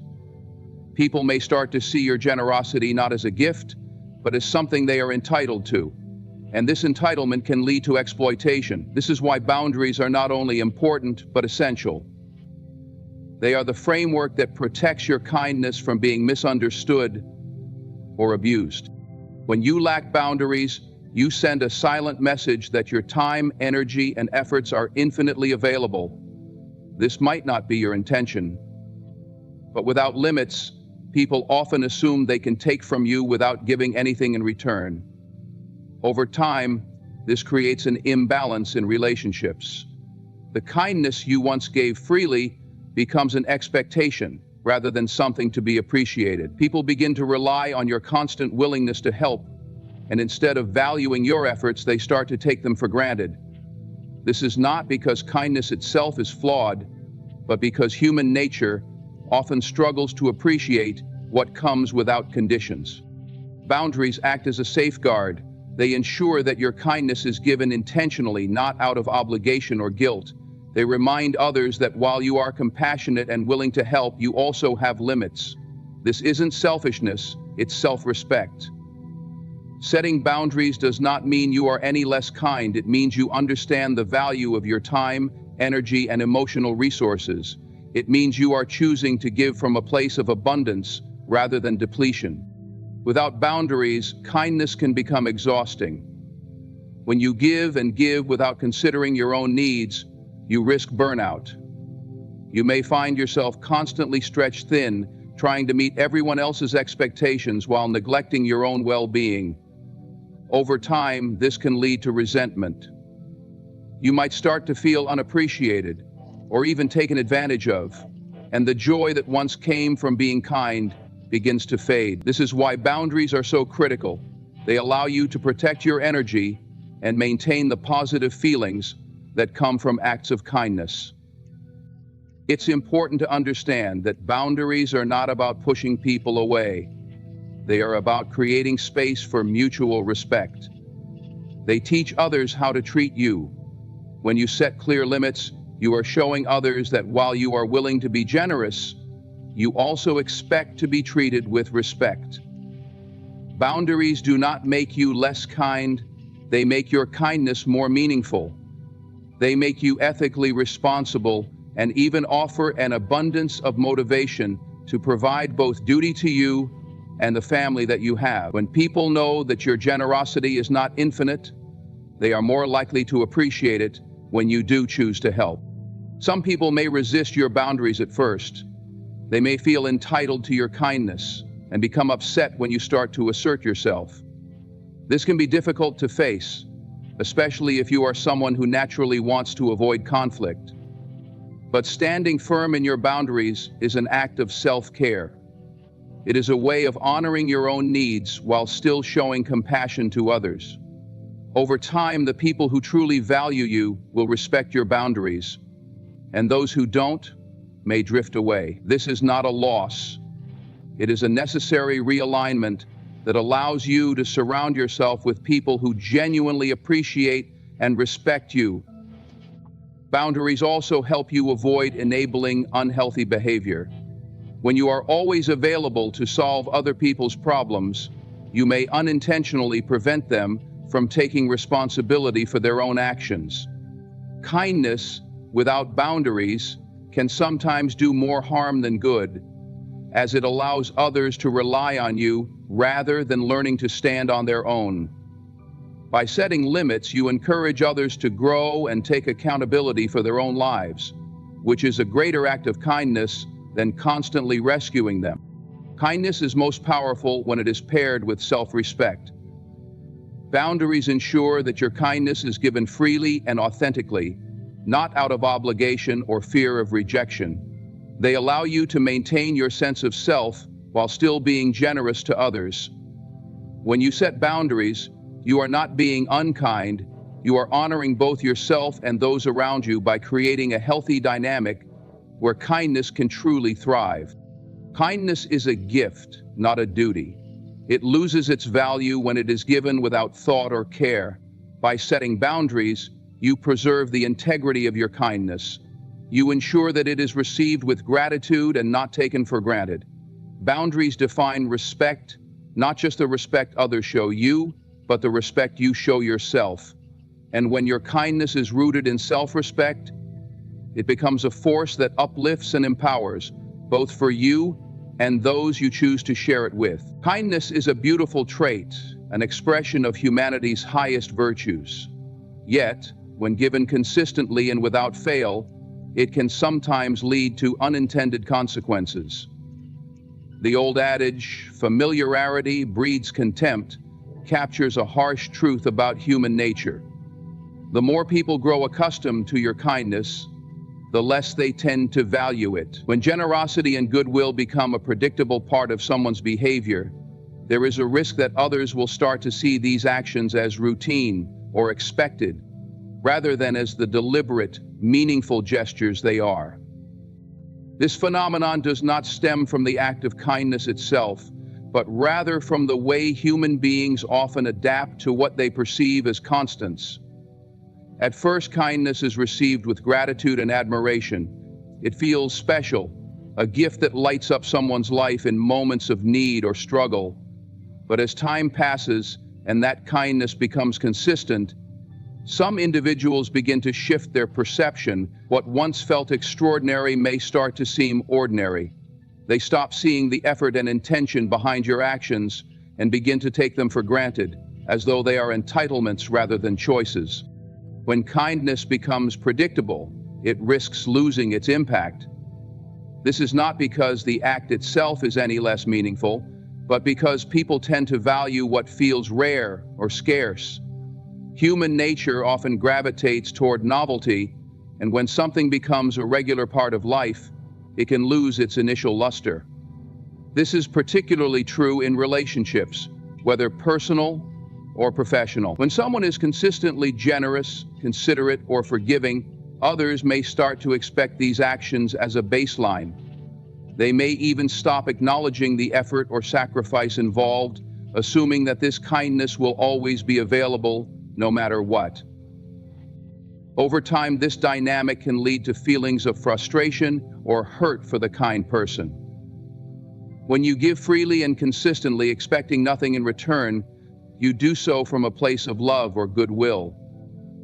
People may start to see your generosity not as a gift, but as something they are entitled to. And this entitlement can lead to exploitation. This is why boundaries are not only important, but essential. They are the framework that protects your kindness from being misunderstood or abused. When you lack boundaries, you send a silent message that your time, energy, and efforts are infinitely available. This might not be your intention, but without limits, people often assume they can take from you without giving anything in return. Over time, this creates an imbalance in relationships. The kindness you once gave freely becomes an expectation rather than something to be appreciated. People begin to rely on your constant willingness to help, and instead of valuing your efforts, they start to take them for granted. This is not because kindness itself is flawed, but because human nature often struggles to appreciate what comes without conditions. Boundaries act as a safeguard. They ensure that your kindness is given intentionally, not out of obligation or guilt. They remind others that while you are compassionate and willing to help, you also have limits. This isn't selfishness, it's self-respect. Setting boundaries does not mean you are any less kind. It means you understand the value of your time, energy, and emotional resources. It means you are choosing to give from a place of abundance rather than depletion. Without boundaries, kindness can become exhausting. When you give and give without considering your own needs, you risk burnout. You may find yourself constantly stretched thin, trying to meet everyone else's expectations while neglecting your own well-being. Over time, this can lead to resentment. You might start to feel unappreciated or even taken advantage of, and the joy that once came from being kind begins to fade. This is why boundaries are so critical. They allow you to protect your energy and maintain the positive feelings that come from acts of kindness. It's important to understand that boundaries are not about pushing people away. They are about creating space for mutual respect. They teach others how to treat you. When you set clear limits, you are showing others that while you are willing to be generous, you also expect to be treated with respect. Boundaries do not make you less kind, they make your kindness more meaningful. They make you ethically responsible and even offer an abundance of motivation to provide both duty to you and the family that you have. When people know that your generosity is not infinite, they are more likely to appreciate it when you do choose to help. Some people may resist your boundaries at first. They may feel entitled to your kindness and become upset when you start to assert yourself. This can be difficult to face, especially if you are someone who naturally wants to avoid conflict. But standing firm in your boundaries is an act of self-care. It is a way of honoring your own needs while still showing compassion to others. Over time, the people who truly value you will respect your boundaries, and those who don't may drift away. This is not a loss. It is a necessary realignment that allows you to surround yourself with people who genuinely appreciate and respect you. Boundaries also help you avoid enabling unhealthy behavior. When you are always available to solve other people's problems, you may unintentionally prevent them from taking responsibility for their own actions. Kindness without boundaries can sometimes do more harm than good, as it allows others to rely on you rather than learning to stand on their own. By setting limits, you encourage others to grow and take accountability for their own lives, which is a greater act of kindness than constantly rescuing them. Kindness is most powerful when it is paired with self-respect. Boundaries ensure that your kindness is given freely and authentically, not out of obligation or fear of rejection. They allow you to maintain your sense of self while still being generous to others. When you set boundaries, you are not being unkind, you are honoring both yourself and those around you by creating a healthy dynamic where kindness can truly thrive. Kindness is a gift, not a duty. It loses its value when it is given without thought or care. By setting boundaries, you preserve the integrity of your kindness. You ensure that it is received with gratitude and not taken for granted. Boundaries define respect, not just the respect others show you, but the respect you show yourself. And when your kindness is rooted in self-respect, it becomes a force that uplifts and empowers, both for you and those you choose to share it with. Kindness is a beautiful trait, an expression of humanity's highest virtues. Yet, when given consistently and without fail, it can sometimes lead to unintended consequences. The old adage, familiarity breeds contempt, captures a harsh truth about human nature. The more people grow accustomed to your kindness, the less they tend to value it. When generosity and goodwill become a predictable part of someone's behavior, there is a risk that others will start to see these actions as routine or expected, rather than as the deliberate, meaningful gestures they are. This phenomenon does not stem from the act of kindness itself, but rather from the way human beings often adapt to what they perceive as constants. At first, kindness is received with gratitude and admiration. It feels special, a gift that lights up someone's life in moments of need or struggle. But as time passes and that kindness becomes consistent, some individuals begin to shift their perception. What once felt extraordinary may start to seem ordinary. They stop seeing the effort and intention behind your actions and begin to take them for granted, as though they are entitlements rather than choices. When kindness becomes predictable, it risks losing its impact. This is not because the act itself is any less meaningful, but because people tend to value what feels rare or scarce. Human nature often gravitates toward novelty, and when something becomes a regular part of life, it can lose its initial luster. This is particularly true in relationships, whether personal or professional. When someone is consistently generous, considerate, or forgiving, others may start to expect these actions as a baseline. They may even stop acknowledging the effort or sacrifice involved, assuming that this kindness will always be available no matter what. Over time, this dynamic can lead to feelings of frustration or hurt for the kind person. When you give freely and consistently, expecting nothing in return, you do so from a place of love or goodwill.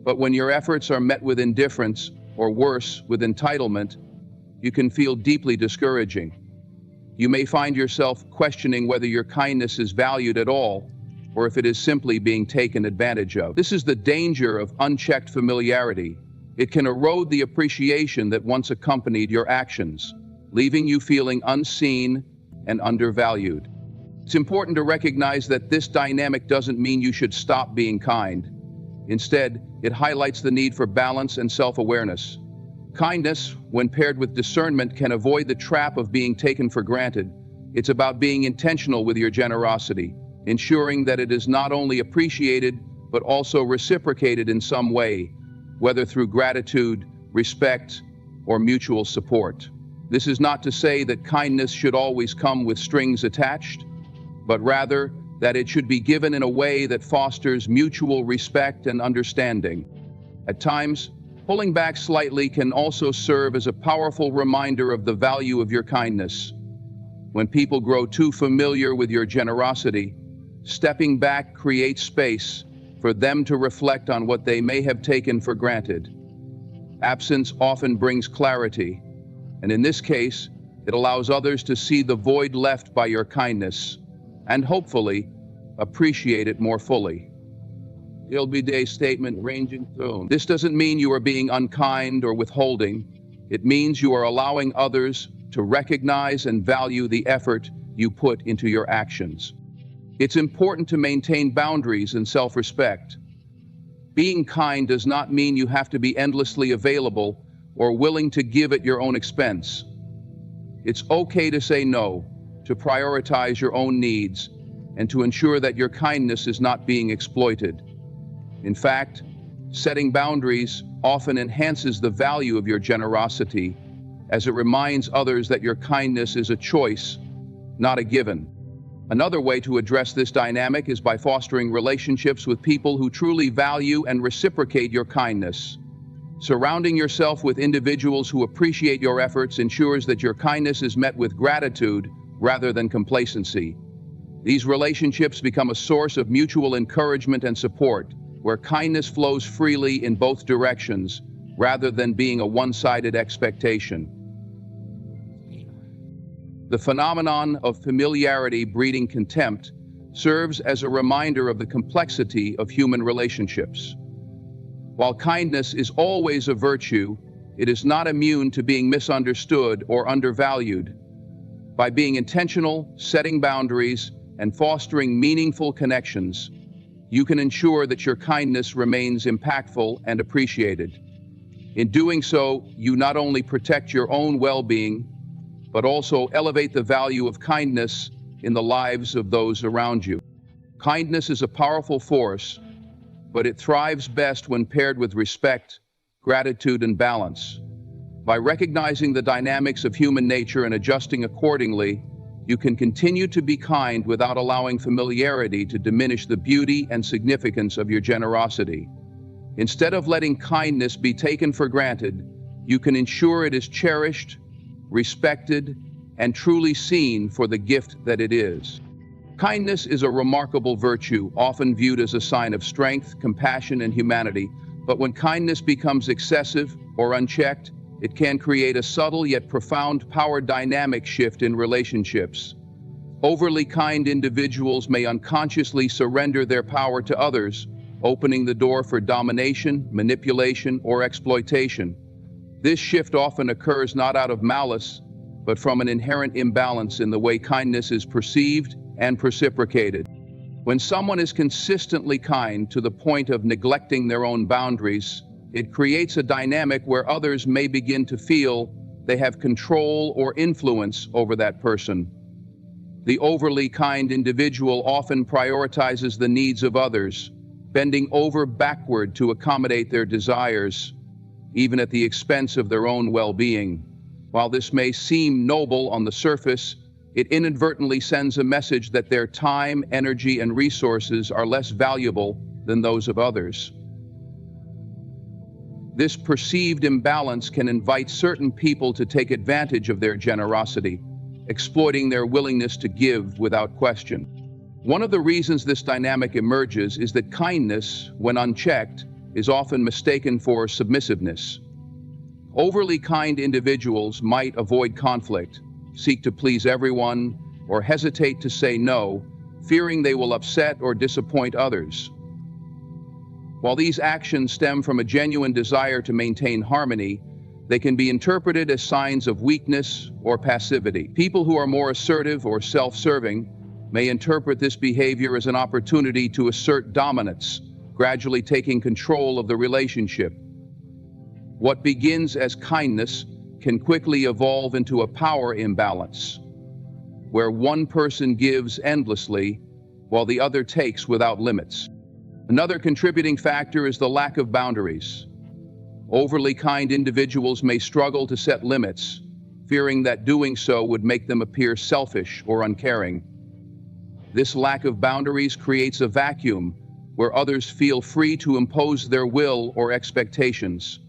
But when your efforts are met with indifference, or worse, with entitlement, you can feel deeply discouraging. You may find yourself questioning whether your kindness is valued at all, or if it is simply being taken advantage of. This is the danger of unchecked familiarity. It can erode the appreciation that once accompanied your actions, leaving you feeling unseen and undervalued. It's important to recognize that this dynamic doesn't mean you should stop being kind. Instead, it highlights the need for balance and self-awareness. Kindness, when paired with discernment, can avoid the trap of being taken for granted. It's about being intentional with your generosity, ensuring that it is not only appreciated, but also reciprocated in some way, whether through gratitude, respect, or mutual support. This is not to say that kindness should always come with strings attached, but rather that it should be given in a way that fosters mutual respect and understanding. At times, pulling back slightly can also serve as a powerful reminder of the value of your kindness. When people grow too familiar with your generosity, stepping back creates space for them to reflect on what they may have taken for granted. Absence often brings clarity, and in this case, it allows others to see the void left by your kindness, and hopefully, appreciate it more fully. LBD statement ranging through. This doesn't mean you are being unkind or withholding. It means you are allowing others to recognize and value the effort you put into your actions. It's important to maintain boundaries and self-respect. Being kind does not mean you have to be endlessly available or willing to give at your own expense. It's okay to say no, to prioritize your own needs, and to ensure that your kindness is not being exploited. In fact, setting boundaries often enhances the value of your generosity, as it reminds others that your kindness is a choice, not a given. Another way to address this dynamic is by fostering relationships with people who truly value and reciprocate your kindness. Surrounding yourself with individuals who appreciate your efforts ensures that your kindness is met with gratitude rather than complacency. These relationships become a source of mutual encouragement and support, where kindness flows freely in both directions, rather than being a one-sided expectation. The phenomenon of familiarity breeding contempt serves as a reminder of the complexity of human relationships. While kindness is always a virtue, it is not immune to being misunderstood or undervalued. By being intentional, setting boundaries, and fostering meaningful connections, you can ensure that your kindness remains impactful and appreciated. In doing so, you not only protect your own well-being, but also elevate the value of kindness in the lives of those around you. Kindness is a powerful force, but it thrives best when paired with respect, gratitude, and balance. By recognizing the dynamics of human nature and adjusting accordingly, you can continue to be kind without allowing familiarity to diminish the beauty and significance of your generosity. Instead of letting kindness be taken for granted, you can ensure it is cherished, respected, and truly seen for the gift that it is. Kindness is a remarkable virtue, often viewed as a sign of strength, compassion, and humanity. But when kindness becomes excessive or unchecked, it can create a subtle yet profound power dynamic shift in relationships. Overly kind individuals may unconsciously surrender their power to others, opening the door for domination, manipulation, or exploitation. This shift often occurs not out of malice, but from an inherent imbalance in the way kindness is perceived and reciprocated. When someone is consistently kind to the point of neglecting their own boundaries, it creates a dynamic where others may begin to feel they have control or influence over that person. The overly kind individual often prioritizes the needs of others, bending over backward to accommodate their desires, even at the expense of their own well-being. While this may seem noble on the surface, it inadvertently sends a message that their time, energy, and resources are less valuable than those of others. This perceived imbalance can invite certain people to take advantage of their generosity, exploiting their willingness to give without question. One of the reasons this dynamic emerges is that kindness, when unchecked, is often mistaken for submissiveness. Overly kind individuals might avoid conflict, seek to please everyone, or hesitate to say no, fearing they will upset or disappoint others. While these actions stem from a genuine desire to maintain harmony, they can be interpreted as signs of weakness or passivity. People who are more assertive or self-serving may interpret this behavior as an opportunity to assert dominance, gradually taking control of the relationship. What begins as kindness can quickly evolve into a power imbalance, where one person gives endlessly while the other takes without limits. Another contributing factor is the lack of boundaries. Overly kind individuals may struggle to set limits, fearing that doing so would make them appear selfish or uncaring. This lack of boundaries creates a vacuum where others feel free to impose their will or expectations.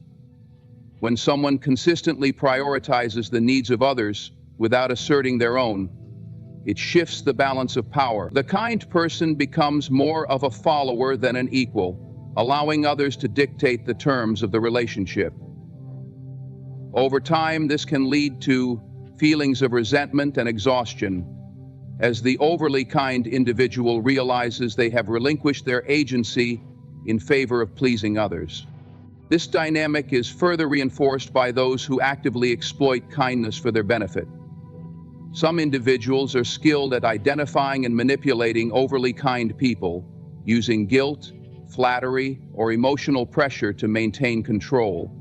When someone consistently prioritizes the needs of others without asserting their own, it shifts the balance of power. The kind person becomes more of a follower than an equal, allowing others to dictate the terms of the relationship. Over time, this can lead to feelings of resentment and exhaustion, as the overly kind individual realizes they have relinquished their agency in favor of pleasing others. This dynamic is further reinforced by those who actively exploit kindness for their benefit. Some individuals are skilled at identifying and manipulating overly kind people, using guilt, flattery, or emotional pressure to maintain control.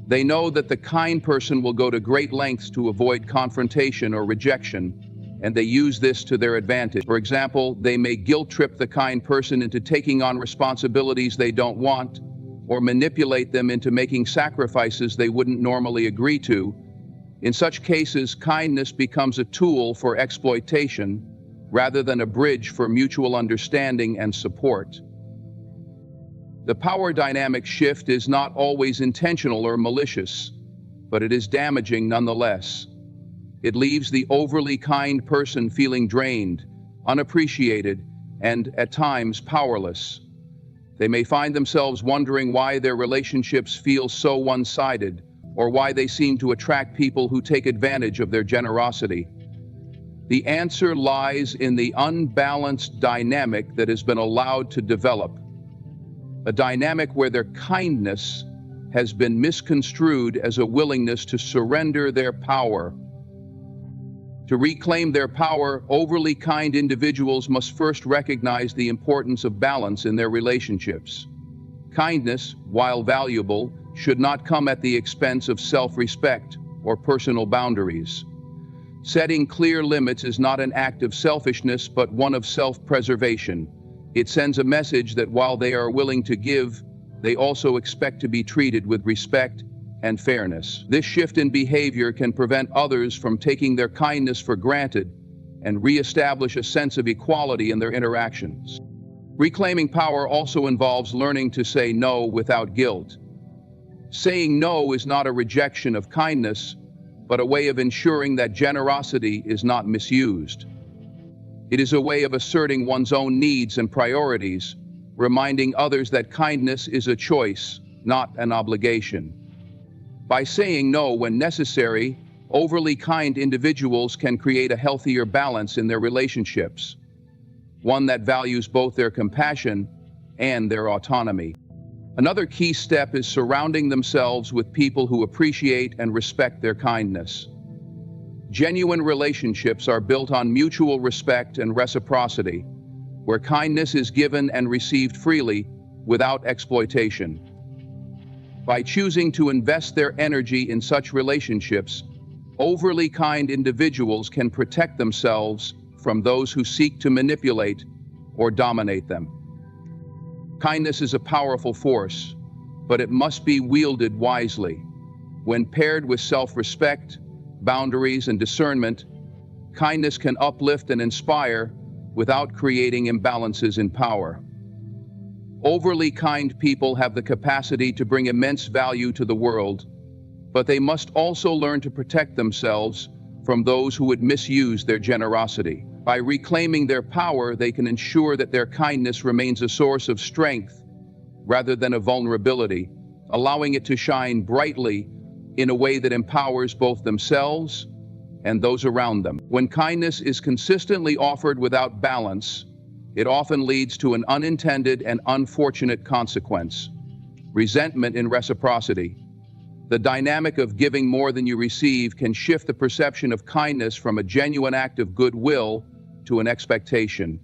They know that the kind person will go to great lengths to avoid confrontation or rejection, and they use this to their advantage. For example, they may guilt-trip the kind person into taking on responsibilities they don't want, or manipulate them into making sacrifices they wouldn't normally agree to. In such cases, kindness becomes a tool for exploitation rather than a bridge for mutual understanding and support. The power dynamic shift is not always intentional or malicious, but it is damaging nonetheless. It leaves the overly kind person feeling drained, unappreciated, and at times powerless. They may find themselves wondering why their relationships feel so one-sided, or why they seem to attract people who take advantage of their generosity. The answer lies in the unbalanced dynamic that has been allowed to develop, a dynamic where their kindness has been misconstrued as a willingness to surrender their power. To reclaim their power, overly kind individuals must first recognize the importance of balance in their relationships. Kindness, while valuable, should not come at the expense of self-respect or personal boundaries. Setting clear limits is not an act of selfishness, but one of self-preservation. It sends a message that while they are willing to give, they also expect to be treated with respect and fairness. This shift in behavior can prevent others from taking their kindness for granted and reestablish a sense of equality in their interactions. Reclaiming power also involves learning to say no without guilt. Saying no is not a rejection of kindness, but a way of ensuring that generosity is not misused. It is a way of asserting one's own needs and priorities, reminding others that kindness is a choice, not an obligation. By saying no when necessary, overly kind individuals can create a healthier balance in their relationships, one that values both their compassion and their autonomy. Another key step is surrounding themselves with people who appreciate and respect their kindness. Genuine relationships are built on mutual respect and reciprocity, where kindness is given and received freely without exploitation. By choosing to invest their energy in such relationships, overly kind individuals can protect themselves from those who seek to manipulate or dominate them. Kindness is a powerful force, but it must be wielded wisely. When paired with self-respect, boundaries, and discernment, kindness can uplift and inspire without creating imbalances in power. Overly kind people have the capacity to bring immense value to the world, but they must also learn to protect themselves from those who would misuse their generosity. By reclaiming their power, they can ensure that their kindness remains a source of strength rather than a vulnerability, allowing it to shine brightly in a way that empowers both themselves and those around them. When kindness is consistently offered without balance, it often leads to an unintended and unfortunate consequence: resentment in reciprocity. The dynamic of giving more than you receive can shift the perception of kindness from a genuine act of goodwill to an expectation.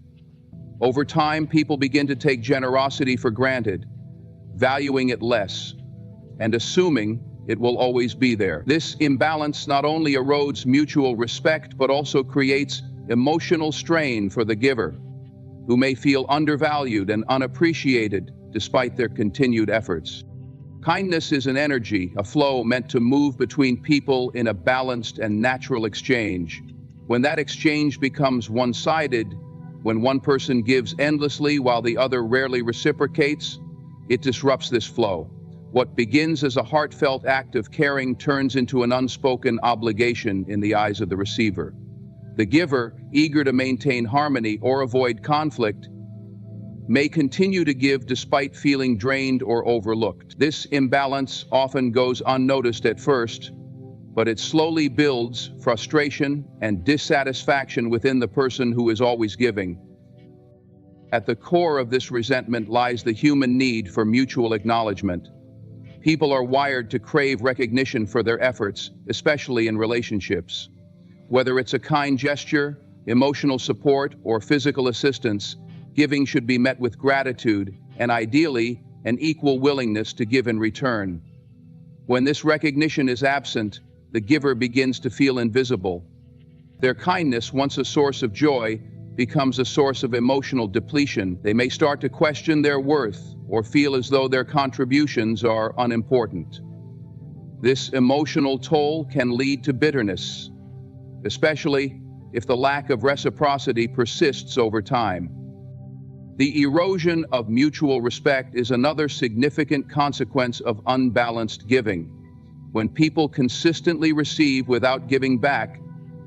Over time, people begin to take generosity for granted, valuing it less, and assuming it will always be there. This imbalance not only erodes mutual respect, but also creates emotional strain for the giver, who may feel undervalued and unappreciated despite their continued efforts. Kindness is an energy, a flow meant to move between people in a balanced and natural exchange. When that exchange becomes one-sided, when one person gives endlessly while the other rarely reciprocates, it disrupts this flow. What begins as a heartfelt act of caring turns into an unspoken obligation in the eyes of the receiver. The giver, eager to maintain harmony or avoid conflict, may continue to give despite feeling drained or overlooked. This imbalance often goes unnoticed at first, but it slowly builds frustration and dissatisfaction within the person who is always giving. At the core of this resentment lies the human need for mutual acknowledgement. People are wired to crave recognition for their efforts, especially in relationships. Whether it's a kind gesture, emotional support, or physical assistance, giving should be met with gratitude and ideally an equal willingness to give in return. When this recognition is absent, the giver begins to feel invisible. Their kindness, once a source of joy, becomes a source of emotional depletion. They may start to question their worth or feel as though their contributions are unimportant. This emotional toll can lead to bitterness, especially if the lack of reciprocity persists over time. The erosion of mutual respect is another significant consequence of unbalanced giving. When people consistently receive without giving back,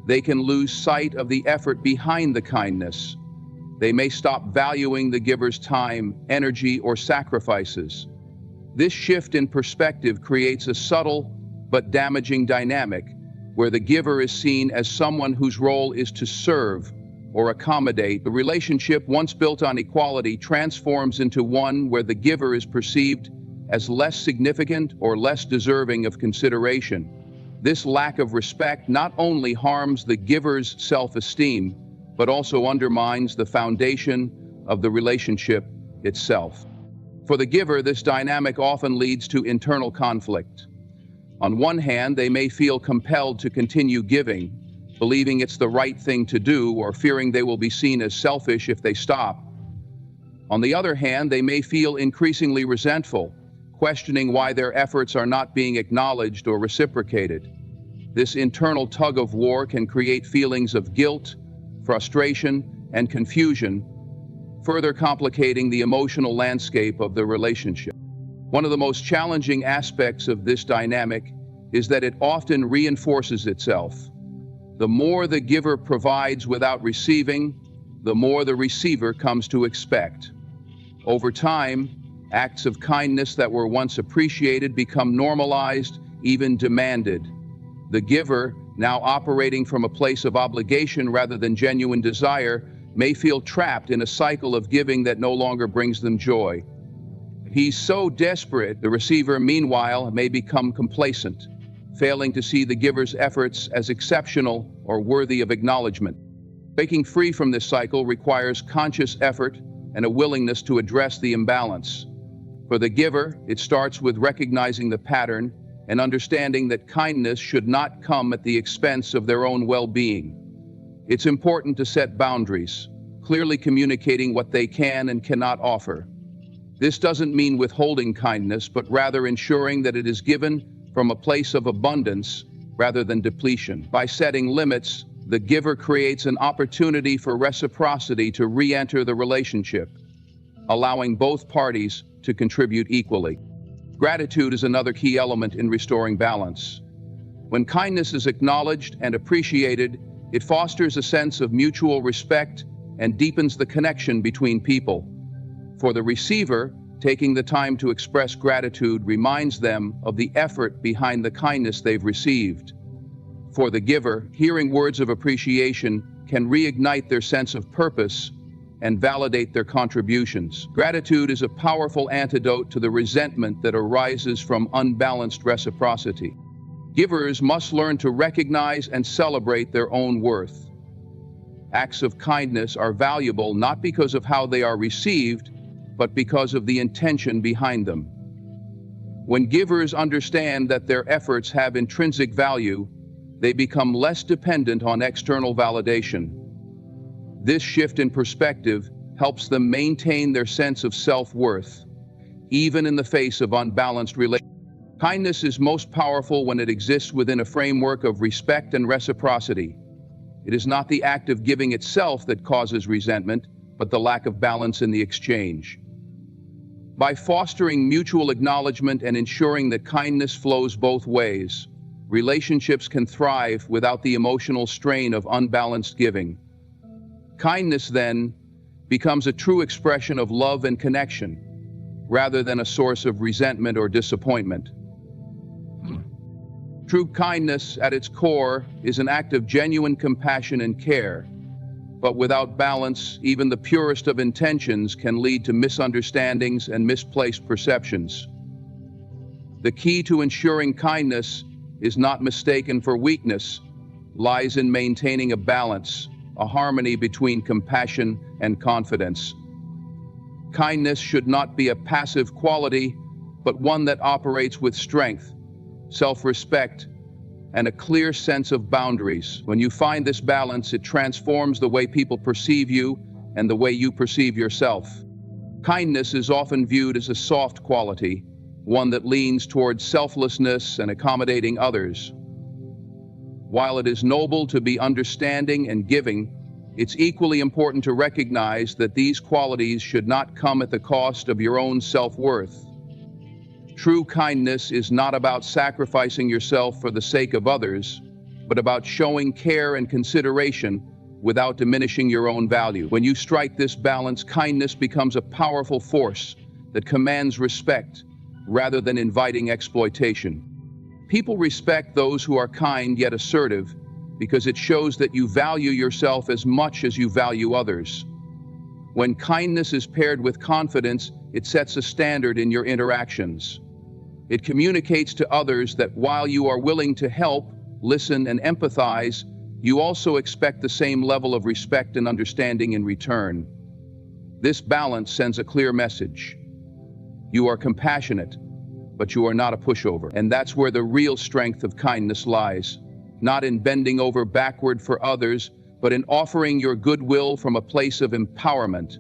they can lose sight of the effort behind the kindness. They may stop valuing the giver's time, energy, or sacrifices. This shift in perspective creates a subtle but damaging dynamic where the giver is seen as someone whose role is to serve or accommodate. The relationship, once built on equality, transforms into one where the giver is perceived as less significant or less deserving of consideration. This lack of respect not only harms the giver's self-esteem, but also undermines the foundation of the relationship itself. For the giver, this dynamic often leads to internal conflict. On one hand, they may feel compelled to continue giving, believing it's the right thing to do or fearing they will be seen as selfish if they stop. On the other hand, they may feel increasingly resentful, questioning why their efforts are not being acknowledged or reciprocated. This internal tug of war can create feelings of guilt, frustration, and confusion, further complicating the emotional landscape of the relationship. One of the most challenging aspects of this dynamic is that it often reinforces itself. The more the giver provides without receiving, the more the receiver comes to expect. Over time, acts of kindness that were once appreciated become normalized, even demanded. The giver, now operating from a place of obligation rather than genuine desire, may feel trapped in a cycle of giving that no longer brings them joy. He's so desperate, the receiver, meanwhile, may become complacent, failing to see the giver's efforts as exceptional or worthy of acknowledgement. Breaking free from this cycle requires conscious effort and a willingness to address the imbalance. For the giver, it starts with recognizing the pattern and understanding that kindness should not come at the expense of their own well-being. It's important to set boundaries, clearly communicating what they can and cannot offer. This doesn't mean withholding kindness, but rather ensuring that it is given from a place of abundance rather than depletion. By setting limits, the giver creates an opportunity for reciprocity to re-enter the relationship, allowing both parties to contribute equally. Gratitude is another key element in restoring balance. When kindness is acknowledged and appreciated, it fosters a sense of mutual respect and deepens the connection between people. For the receiver, taking the time to express gratitude reminds them of the effort behind the kindness they've received. For the giver, hearing words of appreciation can reignite their sense of purpose and validate their contributions. Gratitude is a powerful antidote to the resentment that arises from unbalanced reciprocity. Givers must learn to recognize and celebrate their own worth. Acts of kindness are valuable not because of how they are received, but because of the intention behind them. When givers understand that their efforts have intrinsic value, they become less dependent on external validation. This shift in perspective helps them maintain their sense of self-worth, even in the face of unbalanced relationships. Kindness is most powerful when it exists within a framework of respect and reciprocity. It is not the act of giving itself that causes resentment, but the lack of balance in the exchange. By fostering mutual acknowledgement and ensuring that kindness flows both ways, relationships can thrive without the emotional strain of unbalanced giving. Kindness, then, becomes a true expression of love and connection, rather than a source of resentment or disappointment. True kindness, at its core, is an act of genuine compassion and care. But without balance, even the purest of intentions can lead to misunderstandings and misplaced perceptions. The key to ensuring kindness is not mistaken for weakness, lies in maintaining a balance, a harmony between compassion and confidence. Kindness should not be a passive quality, but one that operates with strength, self-respect, and a clear sense of boundaries. When you find this balance, it transforms the way people perceive you and the way you perceive yourself. Kindness is often viewed as a soft quality, one that leans towards selflessness and accommodating others. While it is noble to be understanding and giving, it's equally important to recognize that these qualities should not come at the cost of your own self-worth. True kindness is not about sacrificing yourself for the sake of others, but about showing care and consideration without diminishing your own value. When you strike this balance, kindness becomes a powerful force that commands respect rather than inviting exploitation. People respect those who are kind yet assertive because it shows that you value yourself as much as you value others. When kindness is paired with confidence, it sets a standard in your interactions. It communicates to others that while you are willing to help, listen, and empathize, you also expect the same level of respect and understanding in return. This balance sends a clear message. You are compassionate, but you are not a pushover. And that's where the real strength of kindness lies, not in bending over backward for others, but in offering your goodwill from a place of empowerment.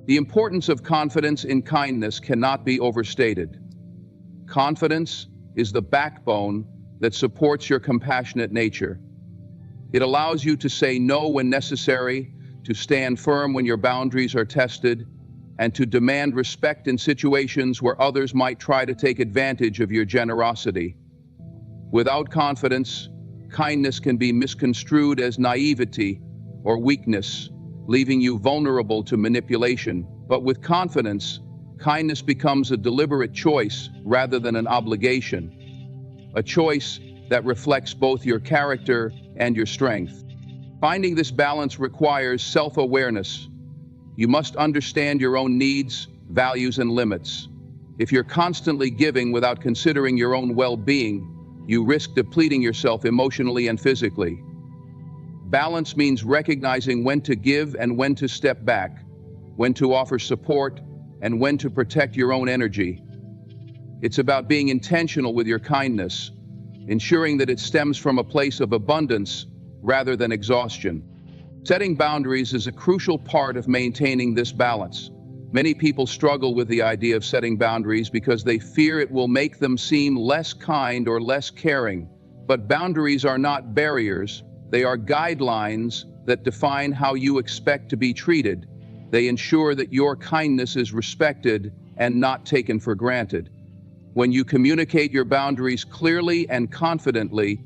The importance of confidence in kindness cannot be overstated. Confidence is the backbone that supports your compassionate nature. It allows you to say no when necessary, to stand firm when your boundaries are tested, and to demand respect in situations where others might try to take advantage of your generosity. Without confidence, kindness can be misconstrued as naivety or weakness, leaving you vulnerable to manipulation. But with confidence, kindness becomes a deliberate choice rather than an obligation, a choice that reflects both your character and your strength. Finding this balance requires self-awareness. You must understand your own needs, values, and limits. If you're constantly giving without considering your own well-being, you risk depleting yourself emotionally and physically. Balance means recognizing when to give and when to step back, when to offer support, and when to protect your own energy. It's about being intentional with your kindness, ensuring that it stems from a place of abundance rather than exhaustion. Setting boundaries is a crucial part of maintaining this balance. Many people struggle with the idea of setting boundaries because they fear it will make them seem less kind or less caring. But boundaries are not barriers, they are guidelines that define how you expect to be treated. They ensure that your kindness is respected and not taken for granted. When you communicate your boundaries clearly and confidently,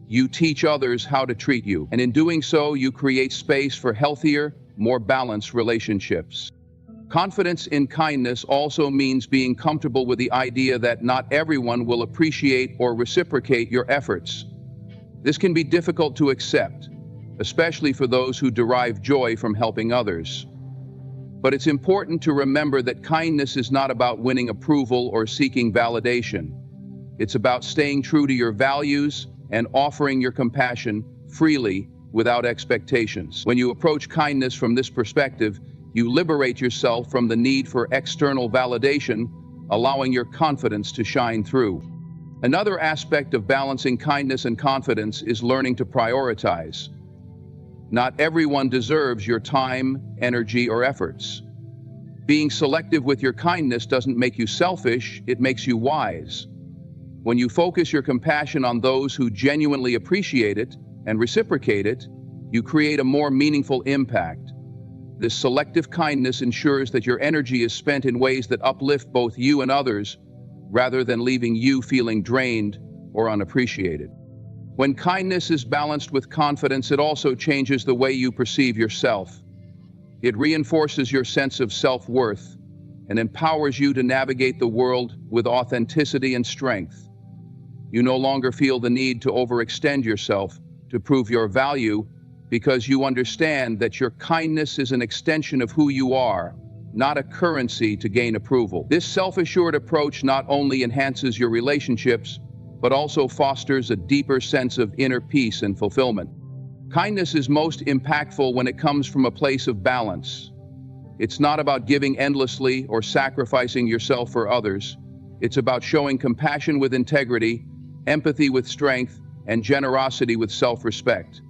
you teach others how to treat you. And in doing so, you create space for healthier, more balanced relationships. Confidence in kindness also means being comfortable with the idea that not everyone will appreciate or reciprocate your efforts. This can be difficult to accept, especially for those who derive joy from helping others. But it's important to remember that kindness is not about winning approval or seeking validation. It's about staying true to your values and offering your compassion freely without expectations. When you approach kindness from this perspective, you liberate yourself from the need for external validation, allowing your confidence to shine through. Another aspect of balancing kindness and confidence is learning to prioritize. Not everyone deserves your time, energy, or efforts. Being selective with your kindness doesn't make you selfish, it makes you wise. When you focus your compassion on those who genuinely appreciate it and reciprocate it, you create a more meaningful impact. This selective kindness ensures that your energy is spent in ways that uplift both you and others, rather than leaving you feeling drained or unappreciated. When kindness is balanced with confidence, it also changes the way you perceive yourself. It reinforces your sense of self-worth and empowers you to navigate the world with authenticity and strength. You no longer feel the need to overextend yourself to prove your value because you understand that your kindness is an extension of who you are, not a currency to gain approval. This self-assured approach not only enhances your relationships, but also fosters a deeper sense of inner peace and fulfillment. Kindness is most impactful when it comes from a place of balance. It's not about giving endlessly or sacrificing yourself for others. It's about showing compassion with integrity, empathy with strength, and generosity with self-respect.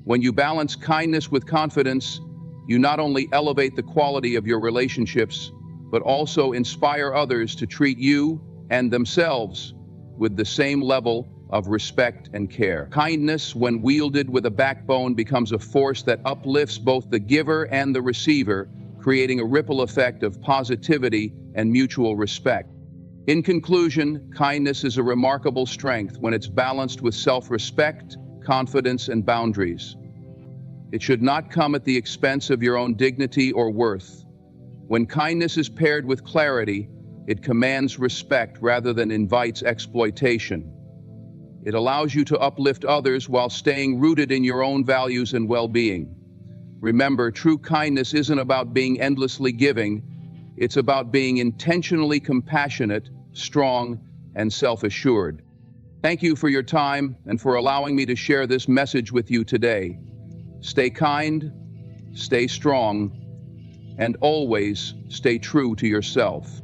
When you balance kindness with confidence, you not only elevate the quality of your relationships, but also inspire others to treat you and themselves with the same level of respect and care. Kindness, when wielded with a backbone, becomes a force that uplifts both the giver and the receiver, creating a ripple effect of positivity and mutual respect. In conclusion, kindness is a remarkable strength when it's balanced with self-respect, confidence, and boundaries. It should not come at the expense of your own dignity or worth. When kindness is paired with clarity, it commands respect rather than invites exploitation. It allows you to uplift others while staying rooted in your own values and well-being. Remember, true kindness isn't about being endlessly giving. It's about being intentionally compassionate, strong, and self-assured. Thank you for your time and for allowing me to share this message with you today. Stay kind, stay strong, and always stay true to yourself.